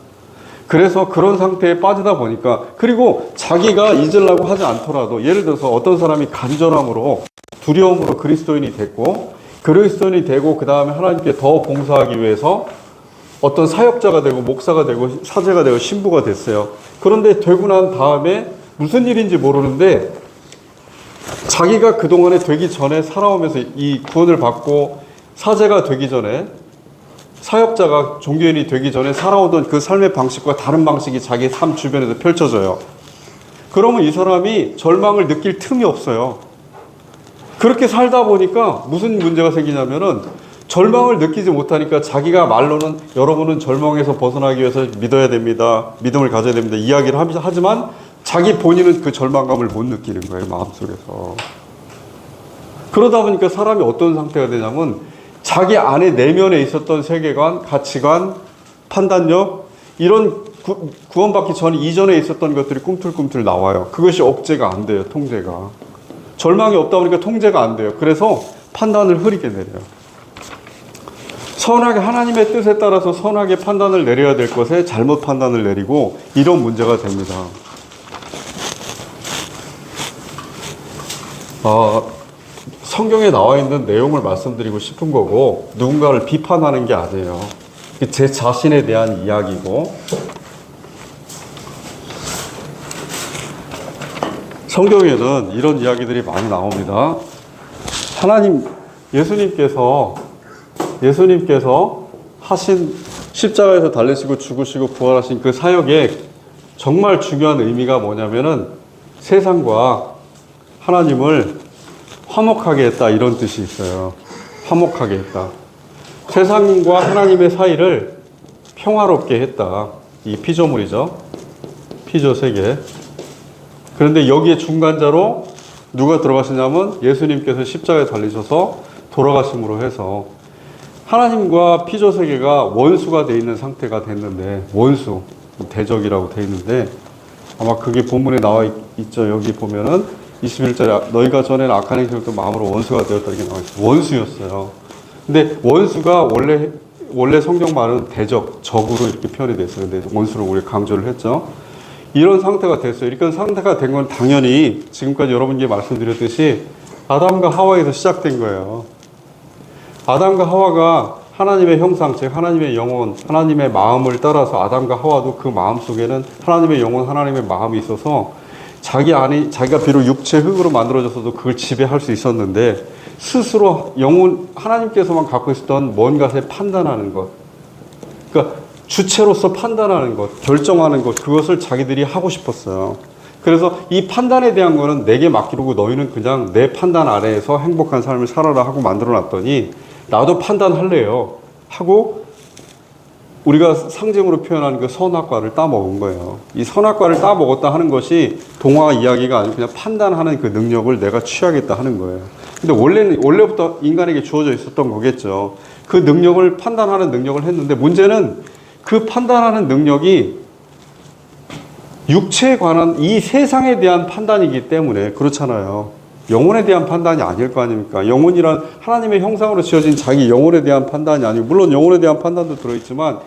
그래서 그런 상태에 빠지다 보니까, 그리고 자기가 잊으려고 하지 않더라도, 예를 들어서 어떤 사람이 간절함으로, 두려움으로 그리스도인이 되고 그 다음에 하나님께 더 봉사하기 위해서 어떤 사역자가 되고 목사가 되고 사제가 되고 신부가 됐어요. 그런데 되고 난 다음에 무슨 일인지 모르는데, 자기가 그동안에 되기 전에 살아오면서 이 구원을 받고 사제가 되기 전에, 사역자가 종교인이 되기 전에 살아오던 그 삶의 방식과 다른 방식이 자기 삶 주변에서 펼쳐져요. 그러면 이 사람이 절망을 느낄 틈이 없어요. 그렇게 살다 보니까 무슨 문제가 생기냐면은, 절망을 느끼지 못하니까 자기가 말로는 여러분은 절망에서 벗어나기 위해서 믿어야 됩니다, 믿음을 가져야 됩니다 이야기를 하지만 자기 본인은 그 절망감을 못 느끼는 거예요, 마음속에서. 그러다 보니까 사람이 어떤 상태가 되냐면, 자기 안에 내면에 있었던 세계관, 가치관, 판단력, 이런 구원받기 전 이전에 있었던 것들이 꿈틀꿈틀 나와요. 그것이 억제가 안 돼요, 통제가. 절망이 없다 보니까 통제가 안 돼요. 그래서 판단을 흐리게 내려요. 선하게, 하나님의 뜻에 따라서 선하게 판단을 내려야 될 것에 잘못 판단을 내리고, 이런 문제가 됩니다. 성경에 나와 있는 내용을 말씀드리고 싶은 거고, 누군가를 비판하는 게 아니에요. 제 자신에 대한 이야기고, 성경에는 이런 이야기들이 많이 나옵니다. 예수님께서 하신 십자가에서 달리시고 죽으시고 부활하신 그 사역에 정말 중요한 의미가 뭐냐면은, 세상과 하나님을 화목하게 했다, 이런 뜻이 있어요. 화목하게 했다. 세상과 하나님의 사이를 평화롭게 했다. 이 피조물이죠. 피조 세계. 그런데 여기에 중간자로 누가 들어가시냐면, 예수님께서 십자가에 달리셔서 돌아가심으로 해서 하나님과 피조 세계가 원수가 돼 있는 상태가 됐는데, 원수, 대적이라고 돼 있는데, 아마 그게 본문에 나와 있죠. 여기 보면은 21절에 너희가 전에는 악한 행실도 마음으로 원수가 되었다, 이렇게 나와 있어요. 원수였어요. 근데 원수가 원래 성경 말은 대적, 적으로 이렇게 표현이 됐어요. 근데 원수로 우리 강조를 했죠. 이런 상태가 됐어요. 이런 상태가 된 건 당연히 지금까지 여러분께 말씀드렸듯이 아담과 하와에서 시작된 거예요. 아담과 하와가 하나님의 형상, 즉 하나님의 영혼, 하나님의 마음을 따라서 아담과 하와도 그 마음 속에는 하나님의 영혼, 하나님의 마음이 있어서 자기가 비록 육체 흙으로 만들어졌어도 그걸 지배할 수 있었는데, 스스로 영혼, 하나님께서만 갖고 있었던 뭔가에 판단하는 것, 그러니까 주체로서 판단하는 것, 결정하는 것, 그것을 자기들이 하고 싶었어요. 그래서 이 판단에 대한 거는 내게 맡기고 너희는 그냥 내 판단 아래에서 행복한 삶을 살아라 하고 만들어 놨더니, 나도 판단할래요 하고 우리가 상징으로 표현하는 그 선악과를 따먹은 거예요. 이 선악과를 따먹었다 하는 것이 동화 이야기가 아니고 그냥 판단하는 그 능력을 내가 취하겠다 하는 거예요. 근데 원래부터 인간에게 주어져 있었던 거겠죠. 그 능력을, 판단하는 능력을 했는데, 문제는 그 판단하는 능력이 육체에 관한 이 세상에 대한 판단이기 때문에 그렇잖아요. 영혼에 대한 판단이 아닐 거 아닙니까? 영혼이란 하나님의 형상으로 지어진 자기 영혼에 대한 판단이 아니고, 물론 영혼에 대한 판단도 들어있지만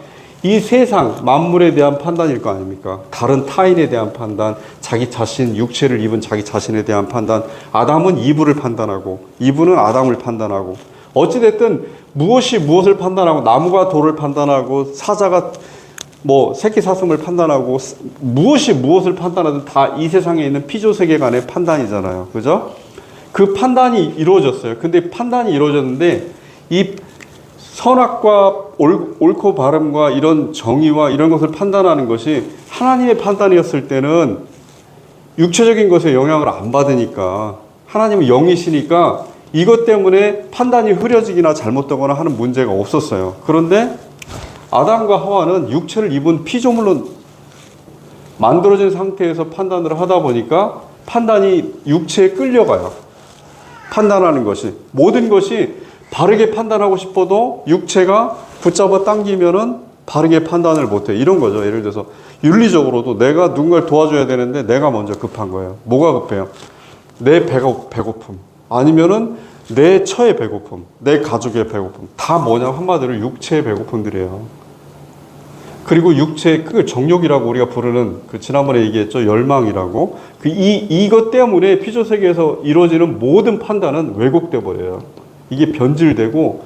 이 세상 만물에 대한 판단일 거 아닙니까? 다른 타인에 대한 판단, 자기 자신, 육체를 입은 자기 자신에 대한 판단. 아담은 이브를 판단하고 이브는 아담을 판단하고, 어찌됐든 무엇이 무엇을 판단하고, 나무가 돌을 판단하고, 사자가 뭐 새끼 사슴을 판단하고, 무엇이 무엇을 판단하든 다 이 세상에 있는 피조 세계관의 판단이잖아요. 그죠? 그 판단이 이루어졌어요. 근데 판단이 이루어졌는데 이 선악과 옳고 바름과 이런 정의와 이런 것을 판단하는 것이 하나님의 판단이었을 때는 육체적인 것에 영향을 안 받으니까, 하나님은 영이시니까 이것 때문에 판단이 흐려지거나 잘못되거나 하는 문제가 없었어요. 그런데 아담과 하와는 육체를 입은 피조물로 만들어진 상태에서 판단을 하다 보니까 판단이 육체에 끌려가요. 판단하는 것이, 모든 것이 바르게 판단하고 싶어도 육체가 붙잡아 당기면은 바르게 판단을 못해. 이런 거죠. 예를 들어서 윤리적으로도 내가 누군가를 도와줘야 되는데 내가 먼저 급한 거예요. 뭐가 급해요? 내 배고픔, 아니면은 내 처의 배고픔, 내 가족의 배고픔. 다 뭐냐, 한마디로 육체의 배고픔들이에요. 그리고 육체의 그 정욕이라고 우리가 부르는, 그 지난번에 얘기했죠, 열망이라고. 이것 때문에 피조 세계에서 이루어지는 모든 판단은 왜곡돼 버려요. 이게 변질되고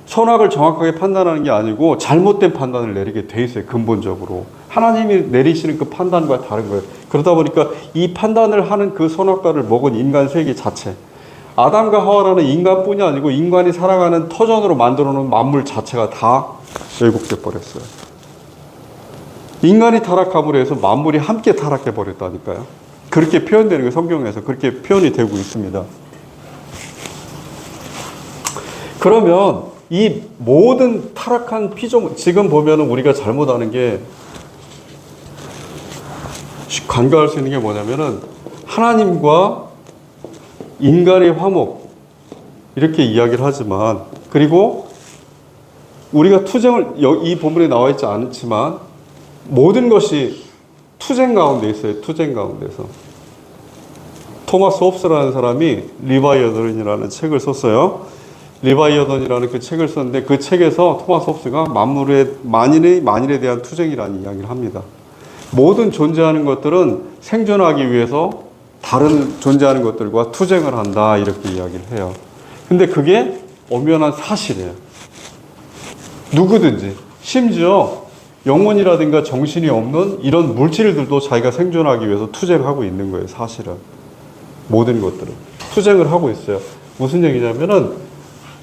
선악을 정확하게 판단하는 게 아니고 잘못된 판단을 내리게 돼 있어요. 근본적으로 하나님이 내리시는 그 판단과 다른 거예요. 그러다 보니까 이 판단을 하는 그 선악과를 먹은 인간 세계 자체, 아담과 하와라는 인간뿐이 아니고 인간이 살아가는 터전으로 만들어 놓은 만물 자체가 다 왜곡돼 버렸어요. 인간이 타락함으로 해서 만물이 함께 타락해 버렸다니까요. 그렇게 표현되는 게 성경에서 그렇게 표현이 되고 있습니다. 그러면 이 모든 타락한 피조물, 지금 보면은 우리가 잘못하는 게, 간과할 수 있는 게 뭐냐면은 하나님과 인간의 화목, 이렇게 이야기를 하지만, 그리고 우리가 투쟁을, 이 본문에 나와 있지 않지만 모든 것이 투쟁 가운데 있어요. 투쟁 가운데서. 토마스 홉스라는 사람이 리바이어던이라는 책을 썼어요. 리바이어던이라는 그 책을 썼는데, 그 책에서 토마스 홉스가 만일에 대한 투쟁이라는 이야기를 합니다. 모든 존재하는 것들은 생존하기 위해서 다른 존재하는 것들과 투쟁을 한다, 이렇게 이야기를 해요. 근데 그게 엄연한 사실이에요. 누구든지, 심지어 영혼이라든가 정신이 없는 이런 물질들도 자기가 생존하기 위해서 투쟁하고 있는 거예요. 사실은 모든 것들은 투쟁을 하고 있어요. 무슨 얘기냐면은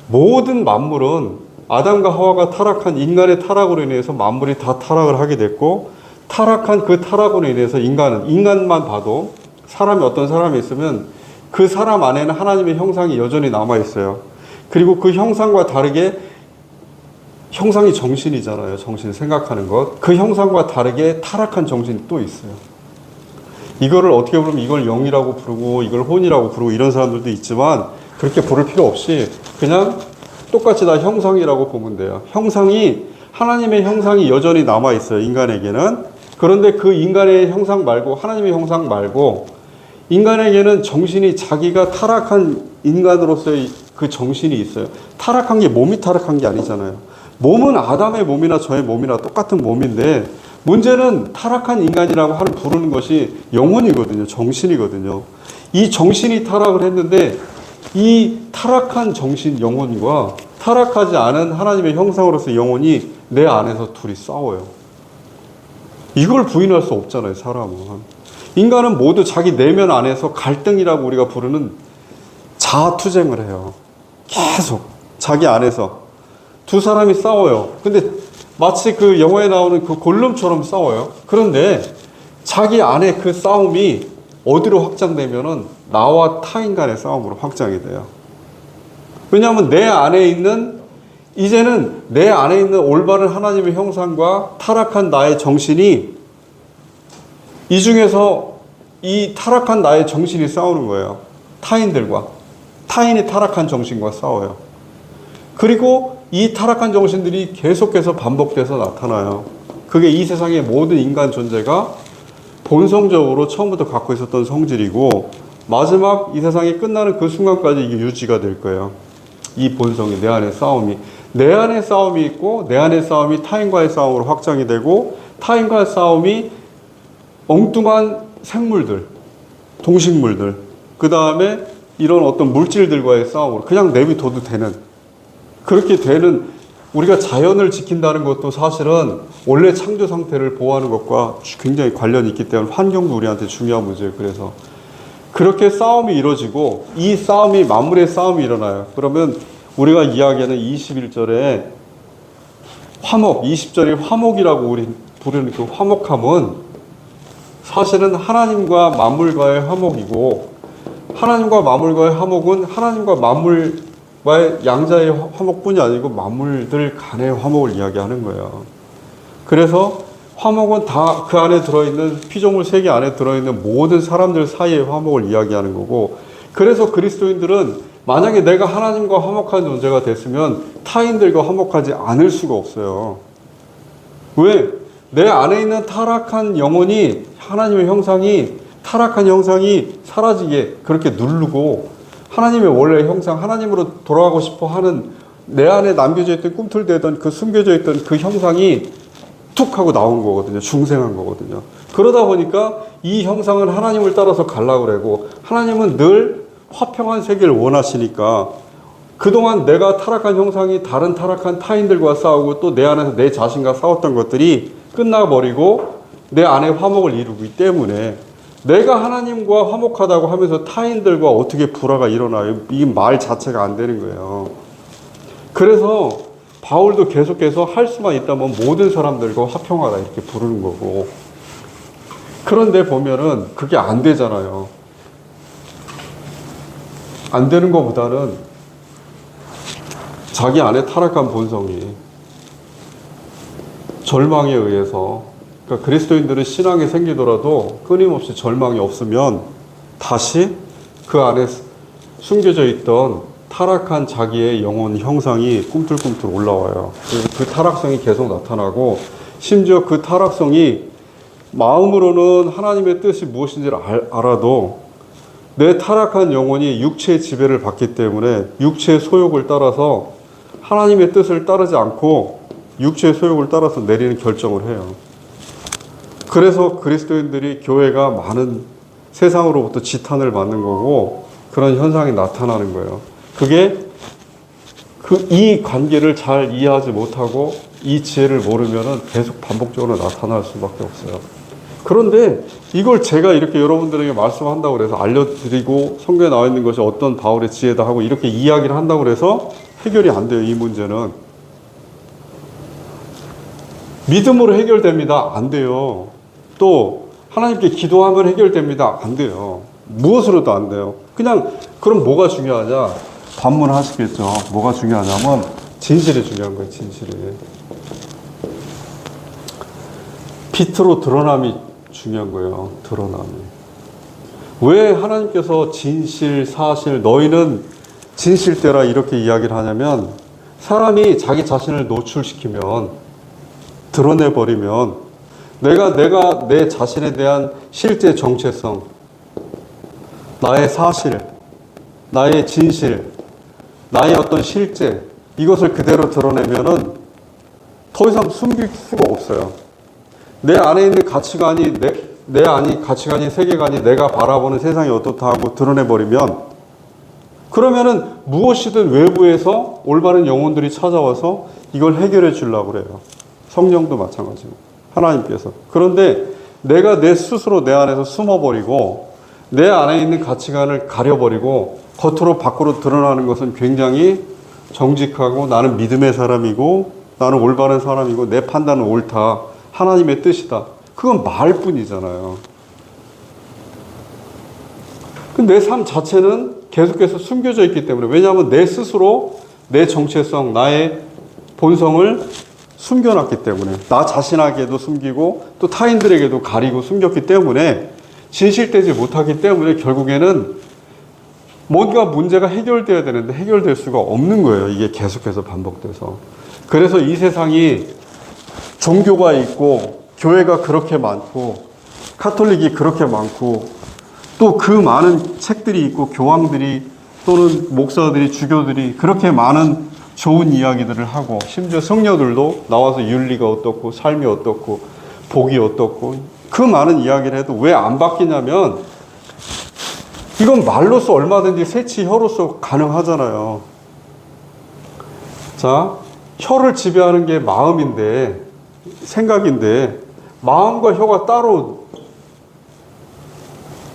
모든 만물은 아담과 하와가 타락한 인간의 타락으로 인해서 만물이 다 타락을 하게 됐고, 타락한 그 타락으로 인해서 인간만 봐도 사람이, 어떤 사람이 있으면 그 사람 안에는 하나님의 형상이 여전히 남아 있어요. 그리고 그 형상과 다르게, 형상이 정신이잖아요. 정신, 생각하는 것. 그 형상과 다르게 타락한 정신이 또 있어요. 이거를 어떻게 보면 이걸 영이라고 부르고 이걸 혼이라고 부르고 이런 사람들도 있지만, 그렇게 부를 필요 없이 그냥 똑같이 다 형상이라고 보면 돼요. 형상이, 하나님의 형상이 여전히 남아 있어요. 인간에게는. 그런데 그 인간의 형상 말고, 하나님의 형상 말고, 인간에게는 정신이, 자기가 타락한 인간으로서의 그 정신이 있어요. 타락한 게 몸이 타락한 게 아니잖아요. 몸은 아담의 몸이나 저의 몸이나 똑같은 몸인데, 문제는 타락한 인간이라고 부르는 것이 영혼이거든요. 정신이거든요. 이 정신이 타락을 했는데, 이 타락한 정신, 영혼과 타락하지 않은 하나님의 형상으로서 영혼이 내 안에서 둘이 싸워요. 이걸 부인할 수 없잖아요, 사람은. 인간은 모두 자기 내면 안에서 갈등이라고 우리가 부르는 자아투쟁을 해요. 계속 자기 안에서 두 사람이 싸워요. 근데 마치 그 영화에 나오는 그 골룸처럼 싸워요. 그런데 자기 안에 그 싸움이 어디로 확장되면은 나와 타인 간의 싸움으로 확장이 돼요. 왜냐하면 이제는 내 안에 있는 올바른 하나님의 형상과 타락한 나의 정신이, 이 중에서 이 타락한 나의 정신이 싸우는 거예요. 타인이 타락한 정신과 싸워요. 그리고 이 타락한 정신들이 계속해서 반복돼서 나타나요. 그게 이 세상의 모든 인간 존재가 본성적으로 처음부터 갖고 있었던 성질이고, 마지막 이 세상이 끝나는 그 순간까지 이게 유지가 될 거예요. 이 본성이, 내 안의 싸움이. 내 안의 싸움이 있고, 내 안의 싸움이 타인과의 싸움으로 확장이 되고, 타인과의 싸움이 엉뚱한 생물들, 동식물들, 그 다음에 이런 어떤 물질들과의 싸움으로 그냥 내비둬도 되는, 그렇게 되는, 우리가 자연을 지킨다는 것도 사실은 원래 창조 상태를 보호하는 것과 굉장히 관련이 있기 때문에 환경도 우리한테 중요한 문제예요. 그래서 그렇게 싸움이 이루어지고, 이 싸움이 만물의 싸움이 일어나요. 그러면 우리가 이야기하는 21절에 화목, 20절에 화목이라고 우리 부르는 그 화목함은 사실은 하나님과 만물과의 화목이고, 하나님과 만물과의 화목은 하나님과 만물과의 양자의 화목뿐이 아니고 만물들 간의 화목을 이야기하는 거예요. 그래서 화목은 다 그 안에 들어있는, 피조물 세계 안에 들어있는 모든 사람들 사이의 화목을 이야기하는 거고, 그래서 그리스도인들은 만약에 내가 하나님과 화목한 존재가 됐으면 타인들과 화목하지 않을 수가 없어요. 왜? 내 안에 있는 타락한 영혼이, 하나님의 형상이, 타락한 형상이 사라지게 그렇게 누르고, 하나님의 원래 형상, 하나님으로 돌아가고 싶어 하는 내 안에 남겨져 있던, 꿈틀대던 그 숨겨져 있던 그 형상이 툭 하고 나온 거거든요. 중생한 거거든요. 그러다 보니까 이 형상은 하나님을 따라서 가려고 그러고, 하나님은 늘 화평한 세계를 원하시니까 그동안 내가 타락한 형상이 다른 타락한 타인들과 싸우고, 또 내 안에서 내 자신과 싸웠던 것들이 끝나버리고 내 안에 화목을 이루기 때문에, 내가 하나님과 화목하다고 하면서 타인들과 어떻게 불화가 일어나요? 이 말 자체가 안 되는 거예요. 그래서 바울도 계속해서 할 수만 있다면 모든 사람들과 화평하다 이렇게 부르는 거고, 그런데 보면은 그게 안 되잖아요. 안 되는 것보다는 자기 안에 타락한 본성이 절망에 의해서, 그러니까 그리스도인들은 신앙이 생기더라도 끊임없이 절망이 없으면 다시 그 안에 숨겨져 있던 타락한 자기의 영혼 형상이 꿈틀꿈틀 올라와요. 그래서 그 타락성이 계속 나타나고, 심지어 그 타락성이 마음으로는 하나님의 뜻이 무엇인지를 알아도 내 타락한 영혼이 육체의 지배를 받기 때문에 육체의 소욕을 따라서 하나님의 뜻을 따르지 않고 육체의 소욕을 따라서 내리는 결정을 해요. 그래서 그리스도인들이, 교회가 많은 세상으로부터 지탄을 받는 거고, 그런 현상이 나타나는 거예요. 그게 이 관계를 잘 이해하지 못하고 이 지혜를 모르면은 계속 반복적으로 나타날 수밖에 없어요. 그런데 이걸 제가 이렇게 여러분들에게 말씀한다고 해서 알려드리고, 성경에 나와 있는 것이 어떤 바울의 지혜다 하고 이렇게 이야기를 한다고 해서 해결이 안 돼요. 이 문제는 믿음으로 해결됩니다. 안 돼요. 또 하나님께 기도하면 해결됩니다. 안 돼요. 무엇으로도 안 돼요. 그냥, 그럼 뭐가 중요하냐? 반문하시겠죠. 뭐가 중요하냐면 진실이 중요한 거예요. 진실이. 빛으로 드러남이 중요한 거예요. 드러남이. 왜 하나님께서 진실, 사실, 너희는 진실되라 이렇게 이야기를 하냐면, 사람이 자기 자신을 노출시키면, 드러내버리면, 내가 내 자신에 대한 실제 정체성, 나의 사실, 나의 진실, 나의 어떤 실제, 이것을 그대로 드러내면은 더 이상 숨길 수가 없어요. 내 안에 있는 가치관이, 내 안이 가치관이, 세계관이, 내가 바라보는 세상이 어떻다 하고 드러내버리면, 그러면은 무엇이든 외부에서 올바른 영혼들이 찾아와서 이걸 해결해 주려고 그래요. 성령도 마찬가지고, 하나님께서. 그런데 내가 내 스스로 내 안에서 숨어버리고, 내 안에 있는 가치관을 가려버리고, 겉으로 밖으로 드러나는 것은 굉장히 정직하고, 나는 믿음의 사람이고, 나는 올바른 사람이고, 내 판단은 옳다, 하나님의 뜻이다. 그건 말뿐이잖아요. 내 삶 자체는 계속해서 숨겨져 있기 때문에, 왜냐하면 내 스스로 내 정체성, 나의 본성을 숨겨놨기 때문에, 나 자신에게도 숨기고 또 타인들에게도 가리고 숨겼기 때문에, 진실되지 못하기 때문에 결국에는 뭔가 문제가 해결돼야 되는데 해결될 수가 없는 거예요. 이게 계속해서 반복돼서. 그래서 이 세상이 종교가 있고 교회가 그렇게 많고 카톨릭이 그렇게 많고 또 그 많은 책들이 있고 교황들이 또는 목사들이 주교들이 그렇게 많은 좋은 이야기들을 하고 심지어 성녀들도 나와서 윤리가 어떻고 삶이 어떻고 복이 어떻고 그 많은 이야기를 해도 왜 안 바뀌냐면 이건 말로써 얼마든지 새치 혀로서 가능하잖아요. 자, 혀를 지배하는 게 마음인데 생각인데 마음과 혀가 따로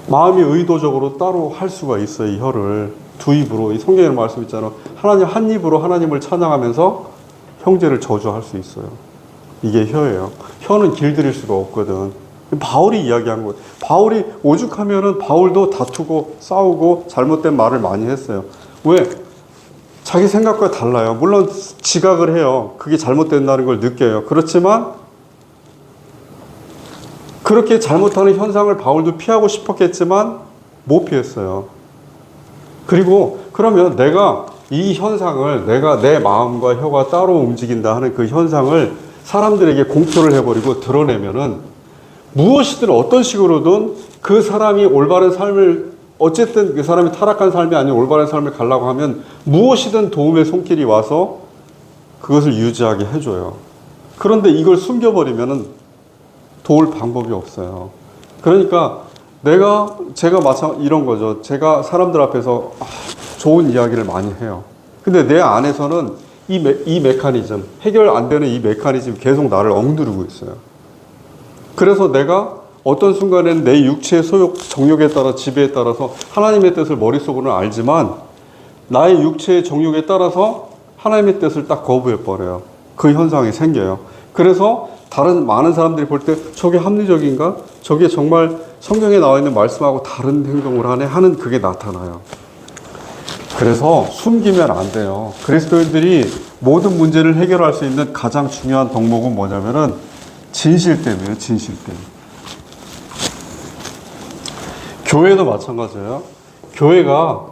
마음이 의도적으로 따로 할 수가 있어요. 이 혀를 두 입으로 이 성경에 말씀 있잖아요. 하나님 한 입으로 하나님을 찬양하면서 형제를 저주할 수 있어요. 이게 혀예요. 혀는 길들일 수가 없거든. 바울이 이야기한 거예요. 바울이 오죽하면은 바울도 다투고 싸우고 잘못된 말을 많이 했어요. 왜? 자기 생각과 달라요. 물론 지각을 해요. 그게 잘못된다는 걸 느껴요. 그렇지만 그렇게 잘못하는 현상을 바울도 피하고 싶었겠지만 못 피했어요. 그리고 그러면 내가 이 현상을 내가 내 마음과 혀가 따로 움직인다 하는 그 현상을 사람들에게 공표를 해버리고 드러내면은 무엇이든 어떤 식으로든 그 사람이 올바른 삶을 어쨌든 그 사람이 타락한 삶이 아닌 올바른 삶을 가려고 하면 무엇이든 도움의 손길이 와서 그것을 유지하게 해줘요. 그런데 이걸 숨겨버리면은 도울 방법이 없어요. 그러니까 제가 마찬가지 이런 거죠. 제가 사람들 앞에서 좋은 이야기를 많이 해요. 근데 내 안에서는 이 메커니즘, 해결 안 되는 이 메커니즘이 계속 나를 억누르고 있어요. 그래서 내가 어떤 순간에는 내 육체의 소욕, 정욕에 따라 지배에 따라서 하나님의 뜻을 머릿속으로는 알지만 나의 육체의 정욕에 따라서 하나님의 뜻을 딱 거부해버려요. 그 현상이 생겨요. 그래서 다른 많은 사람들이 볼 때 저게 합리적인가? 저게 정말 성경에 나와 있는 말씀하고 다른 행동을 하네? 하는 그게 나타나요. 그래서 숨기면 안 돼요. 그리스도인들이 모든 문제를 해결할 수 있는 가장 중요한 덕목은 뭐냐면은 진실됨이에요. 진실됨. 교회도 마찬가지예요. 교회가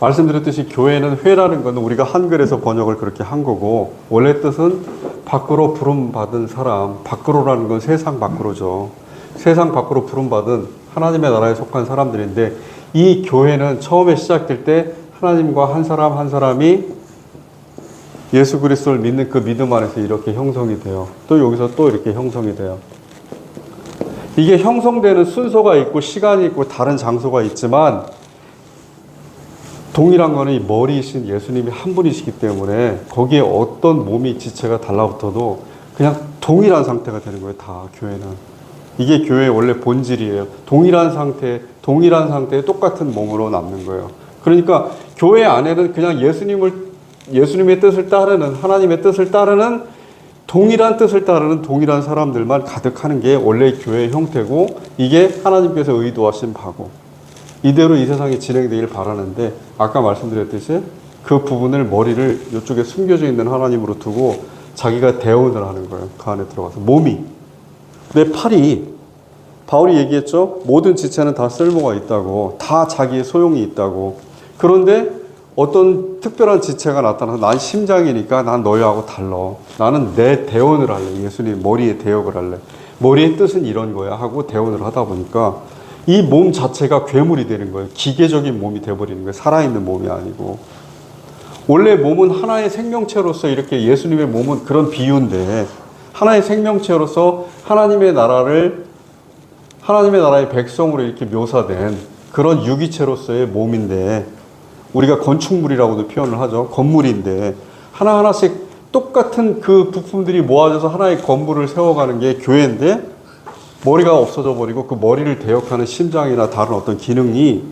말씀드렸듯이 교회는 회라는 건 우리가 한글에서 번역을 그렇게 한 거고 원래 뜻은 밖으로 부름받은 사람, 밖으로라는 건 세상 밖으로죠. 세상 밖으로 부름받은 하나님의 나라에 속한 사람들인데 이 교회는 처음에 시작될 때 하나님과 한 사람 한 사람이 예수 그리스도를 믿는 그 믿음 안에서 이렇게 형성이 돼요. 또 여기서 또 이렇게 형성이 돼요. 이게 형성되는 순서가 있고 시간이 있고 다른 장소가 있지만 동일한 거는 이 머리이신 예수님이 한 분이시기 때문에 거기에 어떤 몸이 지체가 달라붙어도 그냥 동일한 상태가 되는 거예요. 다 교회는. 이게 교회의 원래 본질이에요. 동일한 상태에 똑같은 몸으로 남는 거예요. 그러니까 교회 안에는 그냥 예수님의 뜻을 따르는 하나님의 뜻을 따르는 동일한 뜻을 따르는 동일한 사람들만 가득하는 게 원래 교회의 형태고 이게 하나님께서 의도하신 바고 이대로 이 세상이 진행되길 바라는데 아까 말씀드렸듯이 그 부분을 머리를 이쪽에 숨겨져 있는 하나님으로 두고 자기가 대언을 하는 거예요. 그 안에 들어가서 몸이 내 팔이 바울이 얘기했죠. 모든 지체는 다 쓸모가 있다고 다 자기의 소용이 있다고 그런데 어떤 특별한 지체가 나타나서 난 심장이니까 난 너희하고 달라. 나는 내 대언을 할래. 예수님 머리에 대역을 할래. 머리의 뜻은 이런 거야 하고 대언을 하다 보니까 이 몸 자체가 괴물이 되는 거예요. 기계적인 몸이 돼버리는 거예요. 살아있는 몸이 아니고. 원래 몸은 하나의 생명체로서 이렇게 예수님의 몸은 그런 비유인데 하나의 생명체로서 하나님의 나라의 백성으로 이렇게 묘사된 그런 유기체로서의 몸인데 우리가 건축물이라고도 표현을 하죠. 건물인데 하나하나씩 똑같은 그 부품들이 모아져서 하나의 건물을 세워가는 게 교회인데 머리가 없어져 버리고 그 머리를 대역하는 심장이나 다른 어떤 기능이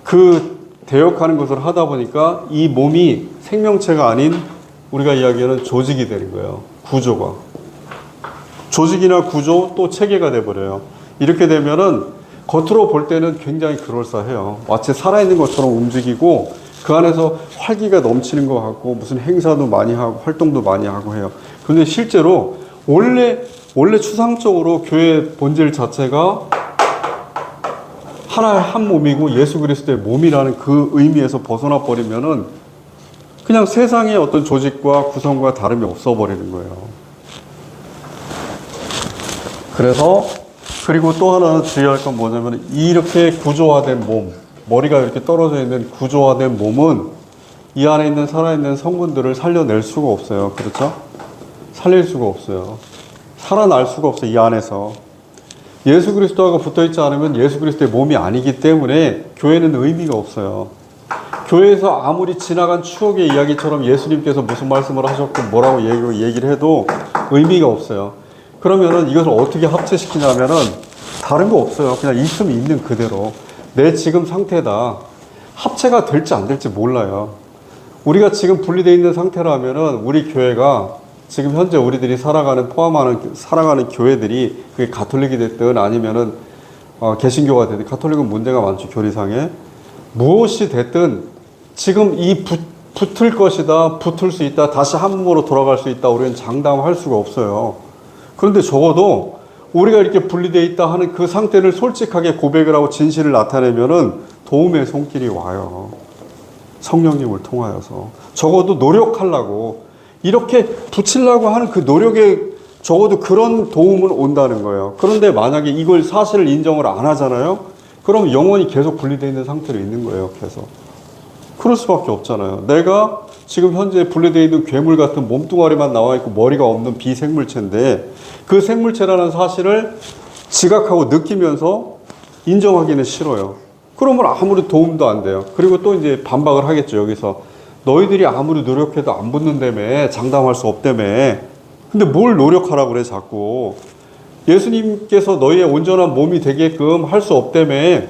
그 대역하는 것을 하다 보니까 이 몸이 생명체가 아닌 우리가 이야기하는 조직이 되는 거예요. 구조가. 조직이나 구조 또 체계가 돼버려요. 이렇게 되면은 겉으로 볼 때는 굉장히 그럴싸해요. 마치 살아있는 것처럼 움직이고 그 안에서 활기가 넘치는 것 같고 무슨 행사도 많이 하고 활동도 많이 하고 해요. 그런데 실제로 원래 추상적으로 교회의 본질 자체가 하나의 한 몸이고 예수 그리스도의 몸이라는 그 의미에서 벗어나 버리면은 그냥 세상의 어떤 조직과 구성과 다름이 없어 버리는 거예요. 그래서 그리고 또 하나 주의할 건 뭐냐면 이렇게 구조화된 몸, 머리가 이렇게 떨어져 있는 구조화된 몸은 이 안에 있는 살아있는 성분들을 살려낼 수가 없어요. 그렇죠? 살릴 수가 없어요. 살아날 수가 없어요. 이 안에서. 예수 그리스도하고 붙어있지 않으면 예수 그리스도의 몸이 아니기 때문에 교회는 의미가 없어요. 교회에서 아무리 지나간 추억의 이야기처럼 예수님께서 무슨 말씀을 하셨고 뭐라고 얘기를 해도 의미가 없어요. 그러면은 이것을 어떻게 합체시키냐면은 다른 거 없어요. 그냥 있으면 있는 그대로. 내 지금 상태다. 합체가 될지 안 될지 몰라요. 우리가 지금 분리되어 있는 상태라면은 우리 교회가 지금 현재 우리들이 살아가는 교회들이 그게 가톨릭이 됐든 아니면은 개신교가 됐든 가톨릭은 문제가 많죠. 교리상에. 무엇이 됐든 지금 붙을 것이다. 붙을 수 있다. 다시 한 몸으로 돌아갈 수 있다. 우리는 장담할 수가 없어요. 그런데 적어도 우리가 이렇게 분리되어 있다 하는 그 상태를 솔직하게 고백을 하고 진실을 나타내면은 도움의 손길이 와요. 성령님을 통하여서. 적어도 노력하려고, 이렇게 붙이려고 하는 그 노력에 적어도 그런 도움은 온다는 거예요. 그런데 만약에 이걸 사실을 인정을 안 하잖아요? 그럼 영원히 계속 분리되어 있는 상태로 있는 거예요, 계속. 그럴 수밖에 없잖아요. 내가 지금 현재 분리되어 있는 괴물 같은 몸뚱아리만 나와 있고 머리가 없는 비생물체인데 그 생물체라는 사실을 지각하고 느끼면서 인정하기는 싫어요. 그러면 아무리 도움도 안 돼요. 그리고 또 이제 반박을 하겠죠, 여기서. 너희들이 아무리 노력해도 안 붙는다며, 장담할 수 없다며. 근데 뭘 노력하라고 그래, 자꾸. 예수님께서 너희의 온전한 몸이 되게끔 할 수 없다며.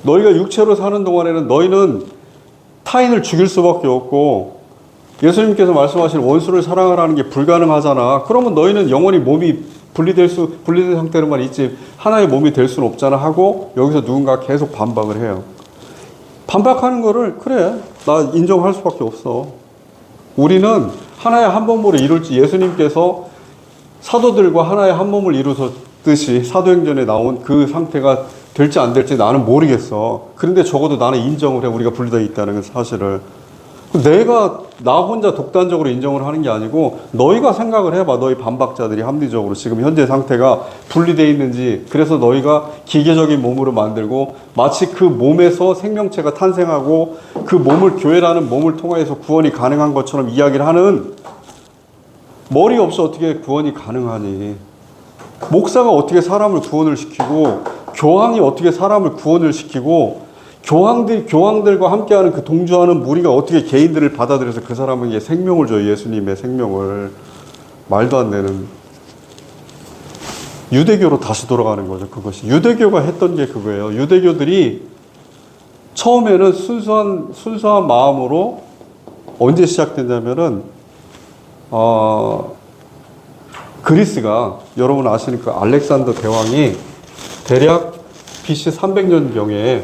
너희가 육체로 사는 동안에는 너희는 타인을 죽일 수밖에 없고, 예수님께서 말씀하신 원수를 사랑하라는 게 불가능하잖아. 그러면 너희는 영원히 몸이 분리된 상태로만 있지 하나의 몸이 될 수는 없잖아 하고 여기서 누군가 계속 반박을 해요. 반박하는 거를 그래, 나 인정할 수밖에 없어. 우리는 하나의 한 몸으로 이룰지 예수님께서 사도들과 하나의 한 몸을 이루셨듯이 사도행전에 나온 그 상태가 될지 안 될지 나는 모르겠어. 그런데 적어도 나는 인정을 해. 우리가 분리되어 있다는 사실을. 내가 나 혼자 독단적으로 인정을 하는 게 아니고 너희가 생각을 해봐. 너희 반박자들이 합리적으로 지금 현재 상태가 분리되어 있는지, 그래서 너희가 기계적인 몸으로 만들고 마치 그 몸에서 생명체가 탄생하고 그 몸을 교회라는 몸을 통해서 구원이 가능한 것처럼 이야기를 하는, 머리 없이 어떻게 구원이 가능하니? 목사가 어떻게 사람을 구원을 시키고 교황이 어떻게 사람을 구원을 시키고 교황들과 함께하는 그 동조하는 무리가 어떻게 개인들을 받아들여서 그 사람에게 생명을 줘요. 예수님의 생명을. 말도 안 되는. 유대교로 다시 돌아가는 거죠. 그것이. 유대교가 했던 게 그거예요. 유대교들이 처음에는 순수한 마음으로 언제 시작됐냐면은 그리스가 여러분 아시는 그 알렉산더 대왕이 대략 BC 300년경에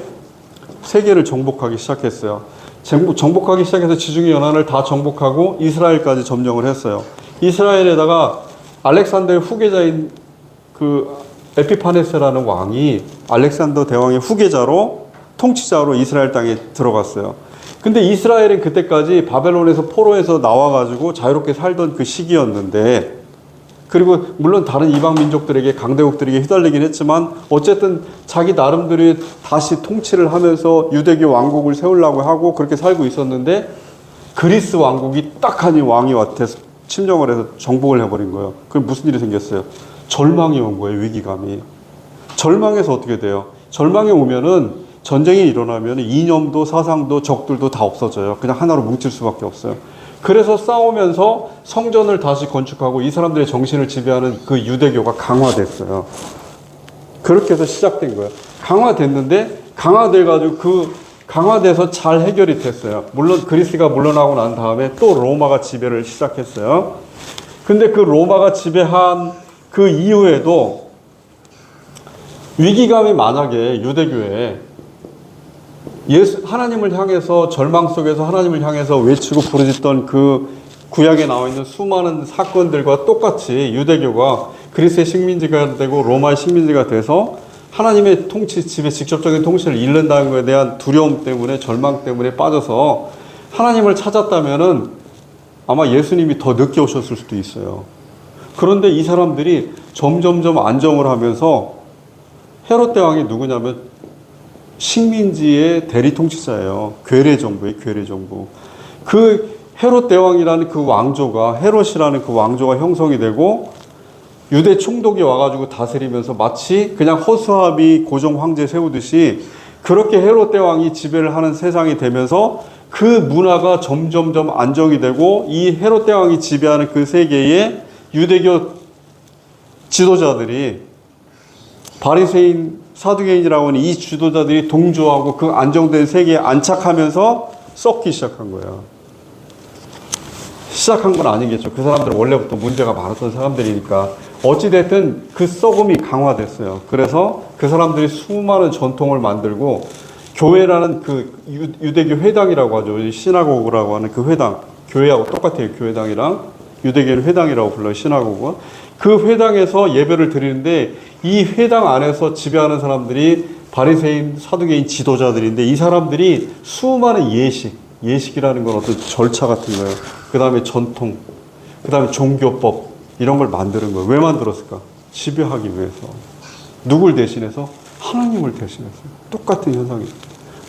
세계를 정복하기 시작했어요. 정복하기 시작해서 지중해 연안을 다 정복하고 이스라엘까지 점령을 했어요. 이스라엘에다가 알렉산더의 후계자인 그 에피파네스라는 왕이 알렉산더 대왕의 후계자로 통치자로 이스라엘 땅에 들어갔어요. 근데 이스라엘은 그때까지 바벨론에서 포로에서 나와가지고 자유롭게 살던 그 시기였는데, 그리고 물론 다른 이방 민족들에게 강대국들에게 휘둘리긴 했지만 어쨌든 자기 나름대로 다시 통치를 하면서 유대교 왕국을 세우려고 하고 그렇게 살고 있었는데 그리스 왕국이 딱하니 왕이 와서 침정을 해서 정복을 해버린 거예요. 그럼 무슨 일이 생겼어요? 절망이 온 거예요. 위기감이. 절망해서 어떻게 돼요? 절망이 오면은 전쟁이 일어나면 이념도 사상도 적들도 다 없어져요. 그냥 하나로 뭉칠 수밖에 없어요. 그래서 싸우면서 성전을 다시 건축하고 이 사람들의 정신을 지배하는 그 유대교가 강화됐어요. 그렇게 해서 시작된 거예요. 강화됐는데 강화돼가지고 그 강화돼서 잘 해결이 됐어요. 물론 그리스가 물러나고 난 다음에 또 로마가 지배를 시작했어요. 근데 그 로마가 지배한 그 이후에도 위기감이 만약에 유대교에 하나님을 향해서 절망 속에서 하나님을 향해서 외치고 부르짖던 그 구약에 나와 있는 수많은 사건들과 똑같이 유대교가 그리스의 식민지가 되고 로마의 식민지가 돼서 하나님의 통치, 집에 직접적인 통치를 잃는다는 것에 대한 두려움 때문에, 절망 때문에 빠져서 하나님을 찾았다면은 아마 예수님이 더 늦게 오셨을 수도 있어요. 그런데 이 사람들이 점점점 안정을 하면서 헤롯 대왕이 누구냐면 식민지의 대리 통치자예요. 괴뢰 정부의 괴뢰 정부. 그 헤롯 대왕이라는 그 왕조가 헤롯이라는 그 왕조가 형성이 되고 유대 총독이 와가지고 다스리면서 마치 그냥 허수아비 고종 황제 세우듯이 그렇게 헤롯 대왕이 지배를 하는 세상이 되면서 그 문화가 점점점 안정이 되고 이 헤롯 대왕이 지배하는 그 세계에 유대교 지도자들이 바리새인 사두개인이라고 하는 이 지도자들이 동조하고 그 안정된 세계에 안착하면서 썩기 시작한 거예요. 시작한 건 아니겠죠. 그 사람들은 원래부터 문제가 많았던 사람들이니까. 어찌됐든 그 썩음이 강화됐어요. 그래서 그 사람들이 수많은 전통을 만들고 교회라는 그 유대교 회당이라고 하죠. 시나고그라고 하는 그 회당. 교회하고 똑같아요. 교회당이랑 유대교는 회당이라고 불러요. 시나고그. 그 회당에서 예배를 드리는데 이 회당 안에서 지배하는 사람들이 바리새인 사두개인 지도자들인데 이 사람들이 수많은 예식이라는 건 어떤 절차 같은 거예요. 그 다음에 전통, 그 다음에 종교법 이런 걸 만드는 거예요. 왜 만들었을까? 지배하기 위해서. 누굴 대신해서? 하나님을 대신해서. 똑같은 현상이에요.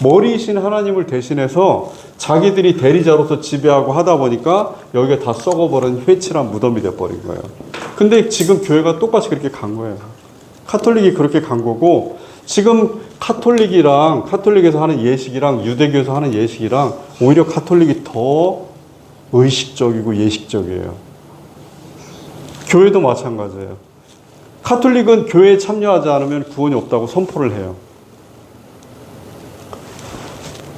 머리이신 하나님을 대신해서 자기들이 대리자로서 지배하고 하다 보니까 여기가 다 썩어버린 회칠한 무덤이 돼버린 거예요. 근데 지금 교회가 똑같이 그렇게 간 거예요. 카톨릭이 그렇게 간 거고 지금 카톨릭에서 하는 예식이랑 유대교에서 하는 예식이랑 오히려 카톨릭이 더 의식적이고 예식적이에요. 교회도 마찬가지예요. 카톨릭은 교회에 참여하지 않으면 구원이 없다고 선포를 해요.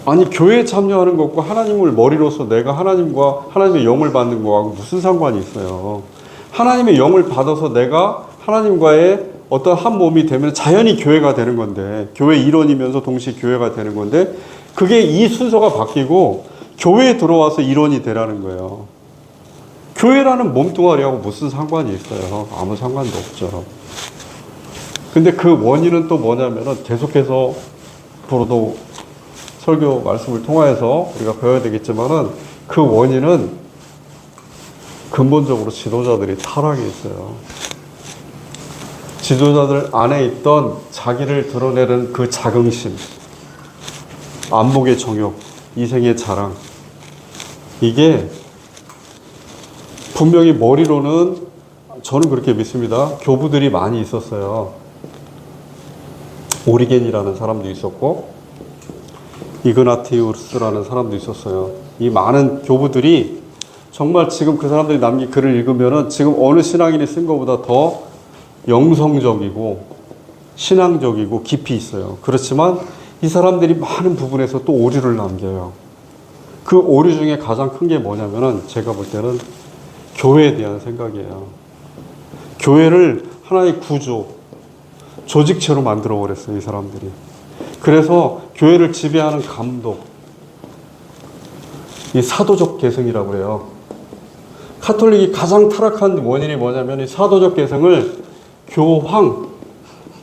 아니 교회에 참여하는 것과 하나님을 머리로서 내가 하나님의 영을 받는 거하고 무슨 상관이 있어요. 하나님의 영을 받아서 내가 하나님과의 어떤 한 몸이 되면 자연히 교회가 되는 건데 교회 일원이면서 동시에 교회가 되는 건데 그게 이 순서가 바뀌고 교회에 들어와서 일원이 되라는 거예요. 교회라는 몸뚱아리하고 무슨 상관이 있어요. 아무 상관도 없죠. 근데 그 원인은 또 뭐냐면은 계속해서 앞으로도 설교 말씀을 통하여서 우리가 배워야 되겠지만은 그 원인은 근본적으로 지도자들이 타락이 있어요. 지도자들 안에 있던 자기를 드러내는 그 자긍심, 안목의 정욕, 이생의 자랑, 이게 분명히 머리로는 저는 그렇게 믿습니다. 교부들이 많이 있었어요. 오리겐이라는 사람도 있었고 이그나티우스라는 사람도 있었어요. 이 많은 교부들이 정말 지금 그 사람들이 남긴 글을 읽으면은 지금 어느 신앙인이 쓴 것보다 더 영성적이고 신앙적이고 깊이 있어요. 그렇지만 이 사람들이 많은 부분에서 또 오류를 남겨요. 그 오류 중에 가장 큰 게 뭐냐면은 제가 볼 때는 교회에 대한 생각이에요. 교회를 하나의 구조, 조직체로 만들어 버렸어요, 이 사람들이. 그래서 교회를 지배하는 감독, 이 사도적 계승이라고 그래요. 카톨릭이 가장 타락한 원인이 뭐냐면 이 사도적 계승을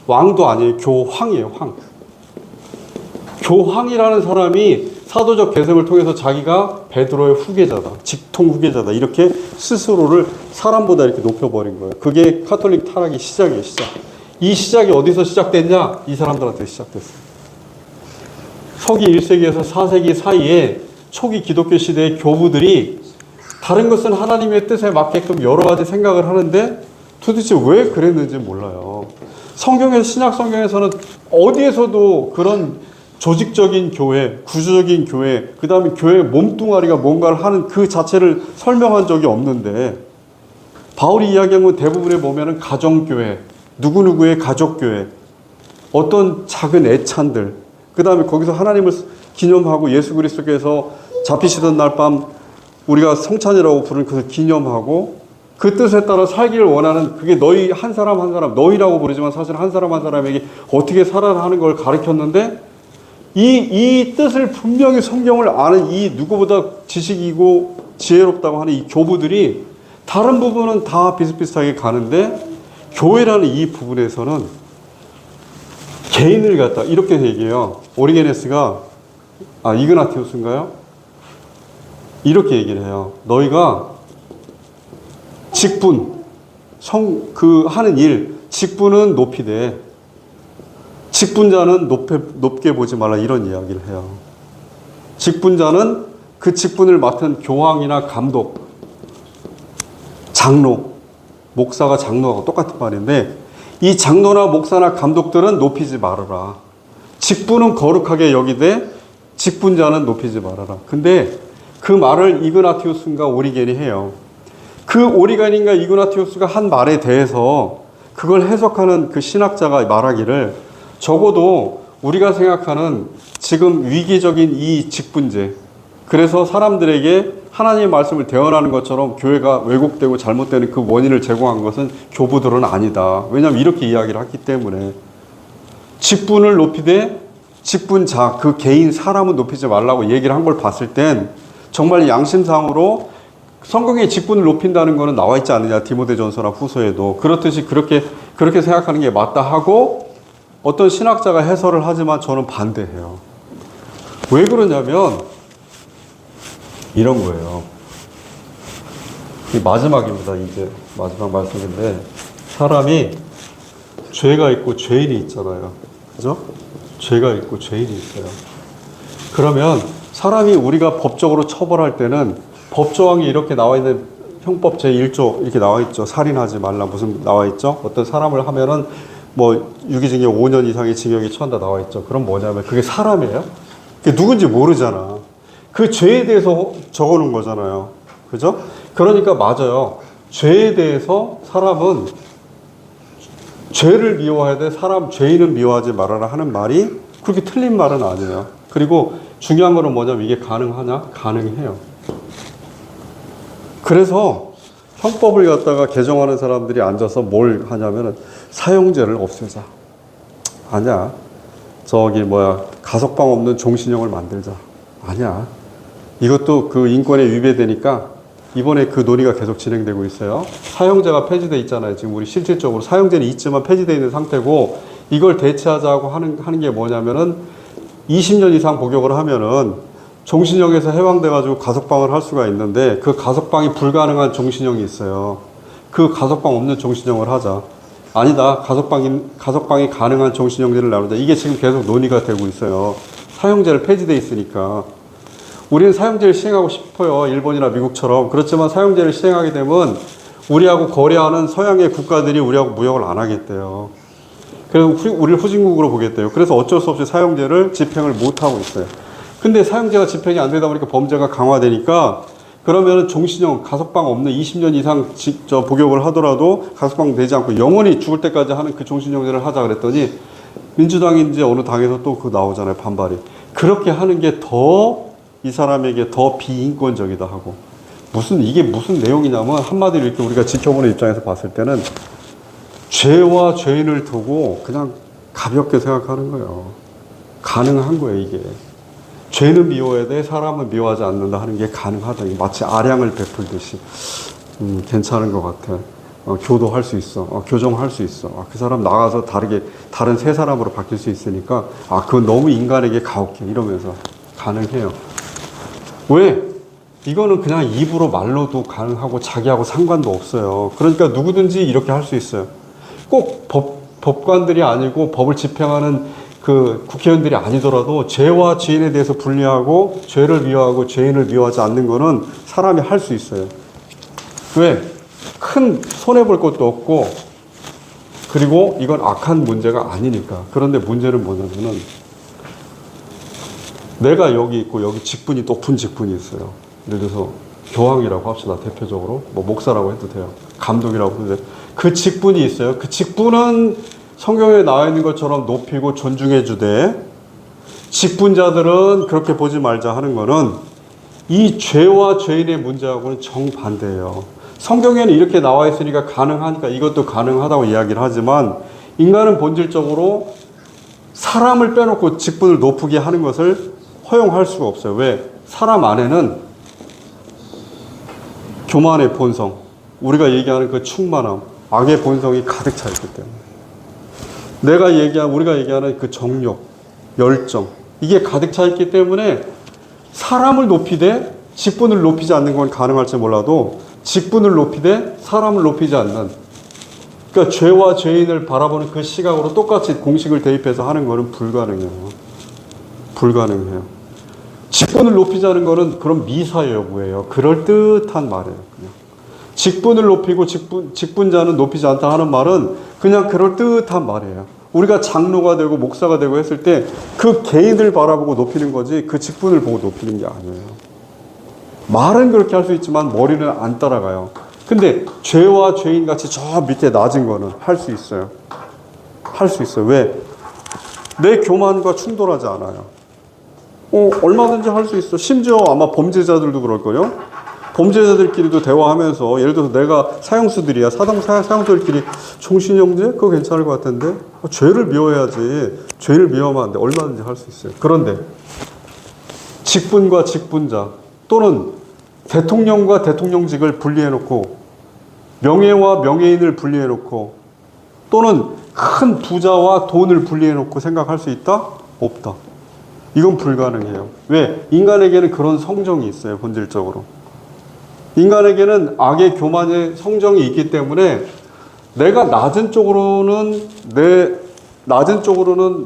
왕도 아니에요. 교황이에요, 황. 교황이라는 사람이 사도적 계승을 통해서 자기가 베드로의 후계자다, 직통 후계자다, 이렇게 스스로를 사람보다 이렇게 높여버린 거예요. 그게 카톨릭 타락의 시작이에요, 시작. 이 시작이 어디서 시작됐냐? 이 사람들한테 시작됐어요. 서기 1세기에서 4세기 사이에 초기 기독교 시대의 교부들이 다른 것은 하나님의 뜻에 맞게끔 여러 가지 생각을 하는데 도대체 왜 그랬는지 몰라요. 신약 성경에서는 어디에서도 그런 조직적인 교회, 구조적인 교회, 그 다음에 교회 몸뚱아리가 뭔가를 하는 그 자체를 설명한 적이 없는데 바울이 이야기한 건 대부분에 보면은 가정교회, 누구누구의 가족교회, 어떤 작은 애찬들, 그 다음에 거기서 하나님을 기념하고 예수 그리스도께서 잡히시던 날 밤 우리가 성찬이라고 부르는 그것을 기념하고 그 뜻에 따라 살기를 원하는 그게 너희 한 사람 한 사람, 너희라고 부르지만 사실 한 사람 한 사람에게 어떻게 살아라 하는 걸 가르쳤는데 이 뜻을 분명히 성경을 아는 이 누구보다 지식이고 지혜롭다고 하는 이 교부들이 다른 부분은 다 비슷비슷하게 가는데 교회라는 이 부분에서는 개인을 갖다 이렇게 얘기해요. 오리게네스가 이그나티우스인가요? 이렇게 얘기를 해요. 너희가 직분, 하는 일, 직분은 높이되 직분자는 높게 보지 말라 이런 이야기를 해요. 직분자는 그 직분을 맡은 교황이나 감독, 장로, 목사가 장로하고 똑같은 말인데 이 장로나 목사나 감독들은 높이지 말아라. 직분은 거룩하게 여기되 직분자는 높이지 말아라. 근데 그 말을 이그나티우스인가 오리겐이 해요. 그 오리겐인가 이그나티우스가 한 말에 대해서 그걸 해석하는 그 신학자가 말하기를 적어도 우리가 생각하는 지금 위기적인 이 직분제, 그래서 사람들에게 하나님의 말씀을 대언하는 것처럼 교회가 왜곡되고 잘못되는 그 원인을 제공한 것은 교부들은 아니다. 왜냐하면 이렇게 이야기를 했기 때문에 직분을 높이되 직분자, 그 개인 사람은 높이지 말라고 얘기를 한 걸 봤을 땐 정말 양심상으로 성경의 직분을 높인다는 것은 나와 있지 않느냐. 디모데전서나 후서에도. 그렇듯이 그렇게 생각하는 게 맞다 하고 어떤 신학자가 해설을 하지만 저는 반대해요. 왜 그러냐면 이런 거예요. 마지막입니다. 이제 마지막 말씀인데 사람이 죄가 있고 죄인이 있잖아요. 그죠? 죄가 있고 죄인이 있어요. 그러면 사람이 우리가 법적으로 처벌할 때는 법조항이 이렇게 나와 있는 형법 제1조 이렇게 나와 있죠. 살인하지 말라 무슨 나와 있죠. 어떤 사람을 하면은 뭐 유기징역 5년 이상의 징역이 처한다 나와 있죠. 그럼 뭐냐면 그게 사람이에요. 그게 누군지 모르잖아. 그 죄에 대해서 적어놓은 거잖아요. 그죠? 그러니까 맞아요. 죄에 대해서 사람은 죄를 미워해야 돼. 죄인은 미워하지 말아라 하는 말이 그렇게 틀린 말은 아니에요. 그리고 중요한 거는 뭐냐면 이게 가능하냐? 가능해요. 그래서 형법을 갖다가 개정하는 사람들이 앉아서 뭘 하냐면은 사형제를 없애자. 아니야. 가석방 없는 종신형을 만들자. 아니야. 이것도 그 인권에 위배되니까 이번에 그 논의가 계속 진행되고 있어요. 사형제가 폐지돼 있잖아요. 지금 우리 실질적으로 사형제는 있지만 폐지돼 있는 상태고 이걸 대체하자고 하는 게 뭐냐면은 20년 이상 복역을 하면은 종신형에서 해방돼가지고 가석방을 할 수가 있는데 그 가석방이 불가능한 종신형이 있어요. 그 가석방 없는 종신형을 하자. 아니다. 가석방이 가능한 종신형제를 나누자. 이게 지금 계속 논의가 되고 있어요. 사형제를 폐지돼 있으니까. 우리는 사형제를 시행하고 싶어요. 일본이나 미국처럼. 그렇지만 사형제를 시행하게 되면 우리하고 거래하는 서양의 국가들이 우리하고 무역을 안 하겠대요. 그래서 우리를 후진국으로 보겠대요. 그래서 어쩔 수 없이 사형제를 집행을 못하고 있어요. 근데 사형제가 집행이 안 되다 보니까 범죄가 강화되니까 그러면은 종신형, 가석방 없는 20년 이상 복역을 하더라도 가석방 되지 않고 영원히 죽을 때까지 하는 그 종신형제를 하자 그랬더니 민주당인지 어느 당에서 또 그거 나오잖아요. 반발이. 그렇게 하는 게 이 사람에게 더 비인권적이다 하고. 이게 무슨 내용이냐면 한마디로 이렇게 우리가 지켜보는 입장에서 봤을 때는 죄와 죄인을 두고 그냥 가볍게 생각하는 거예요. 가능한 거예요, 이게. 죄는 미워해야 돼, 사람은 미워하지 않는다 하는 게 가능하다. 마치 아량을 베풀듯이. 괜찮은 것 같아. 교도할 수 있어. 교정할 수 있어. 그 사람 나가서 다른 새 사람으로 바뀔 수 있으니까, 그건 너무 인간에게 가혹해. 이러면서 가능해요. 왜? 이거는 그냥 입으로 말로도 가능하고 자기하고 상관도 없어요. 그러니까 누구든지 이렇게 할 수 있어요. 꼭 법관들이 아니고 법을 집행하는 그 국회의원들이 아니더라도 죄와 죄인에 대해서 분리하고 죄를 미워하고 죄인을 미워하지 않는 거는 사람이 할 수 있어요. 왜? 큰 손해볼 것도 없고 그리고 이건 악한 문제가 아니니까. 그런데 문제는 뭐냐면은 내가 여기 있고 여기 직분이 높은 직분이 있어요. 예를 들어서 교황이라고 합시다. 대표적으로 목사라고 해도 돼요. 감독이라고 해도 돼요. 그 직분이 있어요. 그 직분은 성경에 나와 있는 것처럼 높이고 존중해 주되 직분자들은 그렇게 보지 말자 하는 거는 이 죄와 죄인의 문제하고는 정반대예요. 성경에는 이렇게 나와 있으니까 가능하니까 이것도 가능하다고 이야기를 하지만 인간은 본질적으로 사람을 빼놓고 직분을 높이게 하는 것을 허용할 수가 없어요. 왜? 사람 안에는 교만의 본성, 우리가 얘기하는 그 충만함, 악의 본성이 가득 차 있기 때문에 우리가 얘기하는 그 정욕, 열정, 이게 가득 차 있기 때문에 사람을 높이되 직분을 높이지 않는 건 가능할지 몰라도 직분을 높이되 사람을 높이지 않는 그러니까 죄와 죄인을 바라보는 그 시각으로 똑같이 공식을 대입해서 하는 거는 불가능해요. 불가능해요. 직분을 높이자는 거는 그런 미사의 여부예요. 그럴듯한 말이에요. 그냥. 직분을 높이고 직분자는 높이지 않다 하는 말은 그냥 그럴듯한 말이에요. 우리가 장로가 되고 목사가 되고 했을 때 그 개인을 바라보고 높이는 거지 그 직분을 보고 높이는 게 아니에요. 말은 그렇게 할 수 있지만 머리는 안 따라가요. 근데 죄와 죄인 같이 저 밑에 낮은 거는 할 수 있어요. 할 수 있어요. 왜? 내 교만과 충돌하지 않아요. 얼마든지 할 수 있어. 심지어 아마 범죄자들도 그럴 거요. 범죄자들끼리도 대화하면서 예를 들어서 내가 사형수들이야. 사형수들끼리 종신이 형제? 그거 괜찮을 것 같은데? 죄를 미워해야지. 죄를 미워하면 안 돼. 얼마든지 할 수 있어요. 그런데 직분과 직분자 또는 대통령과 대통령직을 분리해놓고 명예와 명예인을 분리해놓고 또는 큰 부자와 돈을 분리해놓고 생각할 수 있다? 없다. 이건 불가능해요. 왜? 인간에게는 그런 성정이 있어요. 본질적으로. 인간에게는 악의 교만의 성정이 있기 때문에 내가 낮은 쪽으로는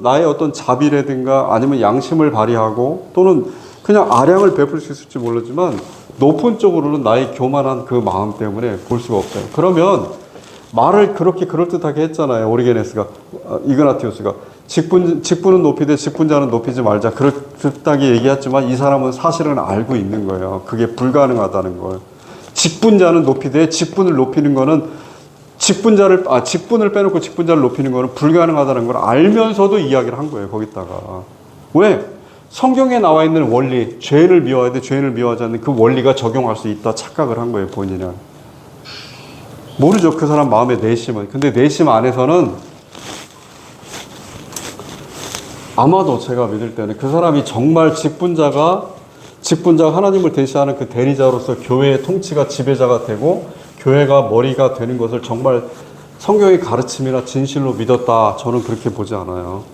나의 어떤 자비라든가 아니면 양심을 발휘하고 또는 그냥 아량을 베풀 수 있을지 모르지만 높은 쪽으로는 나의 교만한 그 마음 때문에 볼 수가 없어요. 그러면 말을 그렇게 그럴듯하게 했잖아요. 오리게네스가, 이그나티우스가. 직분은 높이되 직분자는 높이지 말자. 그럴듯하게 얘기했지만 이 사람은 사실은 알고 있는 거예요. 그게 불가능하다는 걸. 직분자는 높이되 직분을 높이는 거는 직분을 빼놓고 직분자를 높이는 거는 불가능하다는 걸 알면서도 이야기를 한 거예요. 거기다가. 왜? 성경에 나와 있는 원리, 죄인을 미워해야 돼, 죄인을 미워하지 않는 그 원리가 적용할 수 있다 착각을 한 거예요. 본인은. 모르죠. 그 사람 마음의 내심은. 근데 내심 안에서는 아마도 제가 믿을 때는 그 사람이 정말 직분자가 하나님을 대시하는 그 대리자로서 교회의 통치가 지배자가 되고 교회가 머리가 되는 것을 정말 성경의 가르침이나 진실로 믿었다. 저는 그렇게 보지 않아요.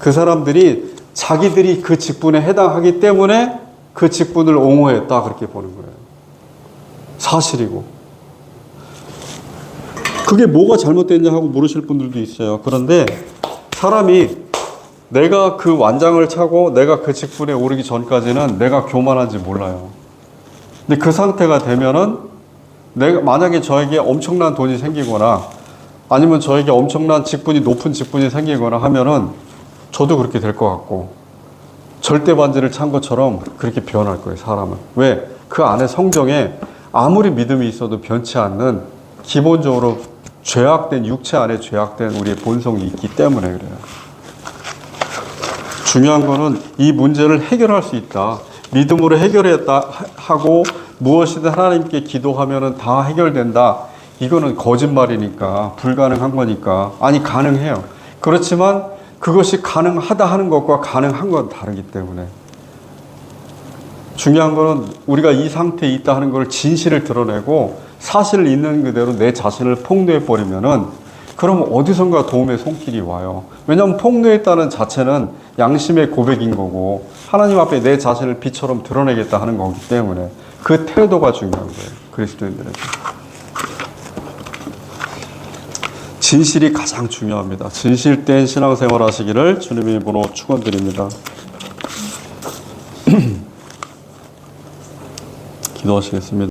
그 사람들이 자기들이 그 직분에 해당하기 때문에 그 직분을 옹호했다. 그렇게 보는 거예요. 사실이고. 그게 뭐가 잘못됐냐 하고 물으실 분들도 있어요. 그런데 사람이 내가 그 완장을 차고 내가 그 직분에 오르기 전까지는 내가 교만한지 몰라요. 근데 그 상태가 되면은 만약에 저에게 엄청난 돈이 생기거나 아니면 저에게 엄청난 높은 직분이 생기거나 하면은 저도 그렇게 될 것 같고 절대 반지를 찬 것처럼 그렇게 변할 거예요. 사람은. 왜? 그 안에 성정에 아무리 믿음이 있어도 변치 않는 기본적으로 육체 안에 죄악된 우리의 본성이 있기 때문에 그래요. 중요한 거는 이 문제를 해결할 수 있다. 믿음으로 해결했다 하고 무엇이든 하나님께 기도하면은 다 해결된다. 이거는 거짓말이니까 불가능한 거니까. 아니 가능해요. 그렇지만 그것이 가능하다 하는 것과 가능한 건 다르기 때문에 중요한 거는 우리가 이 상태에 있다 하는 걸 진실을 드러내고 사실을 있는 그대로 내 자신을 폭로해 버리면은 그럼 어디선가 도움의 손길이 와요. 왜냐하면 폭로했다는 자체는 양심의 고백인 거고 하나님 앞에 내 자신을 빛처럼 드러내겠다 하는 거기 때문에 그 태도가 중요한 거예요. 그리스도인들에게. 진실이 가장 중요합니다. 진실된 신앙생활 하시기를 주님의 이름으로 축원드립니다. 기도하시겠습니다.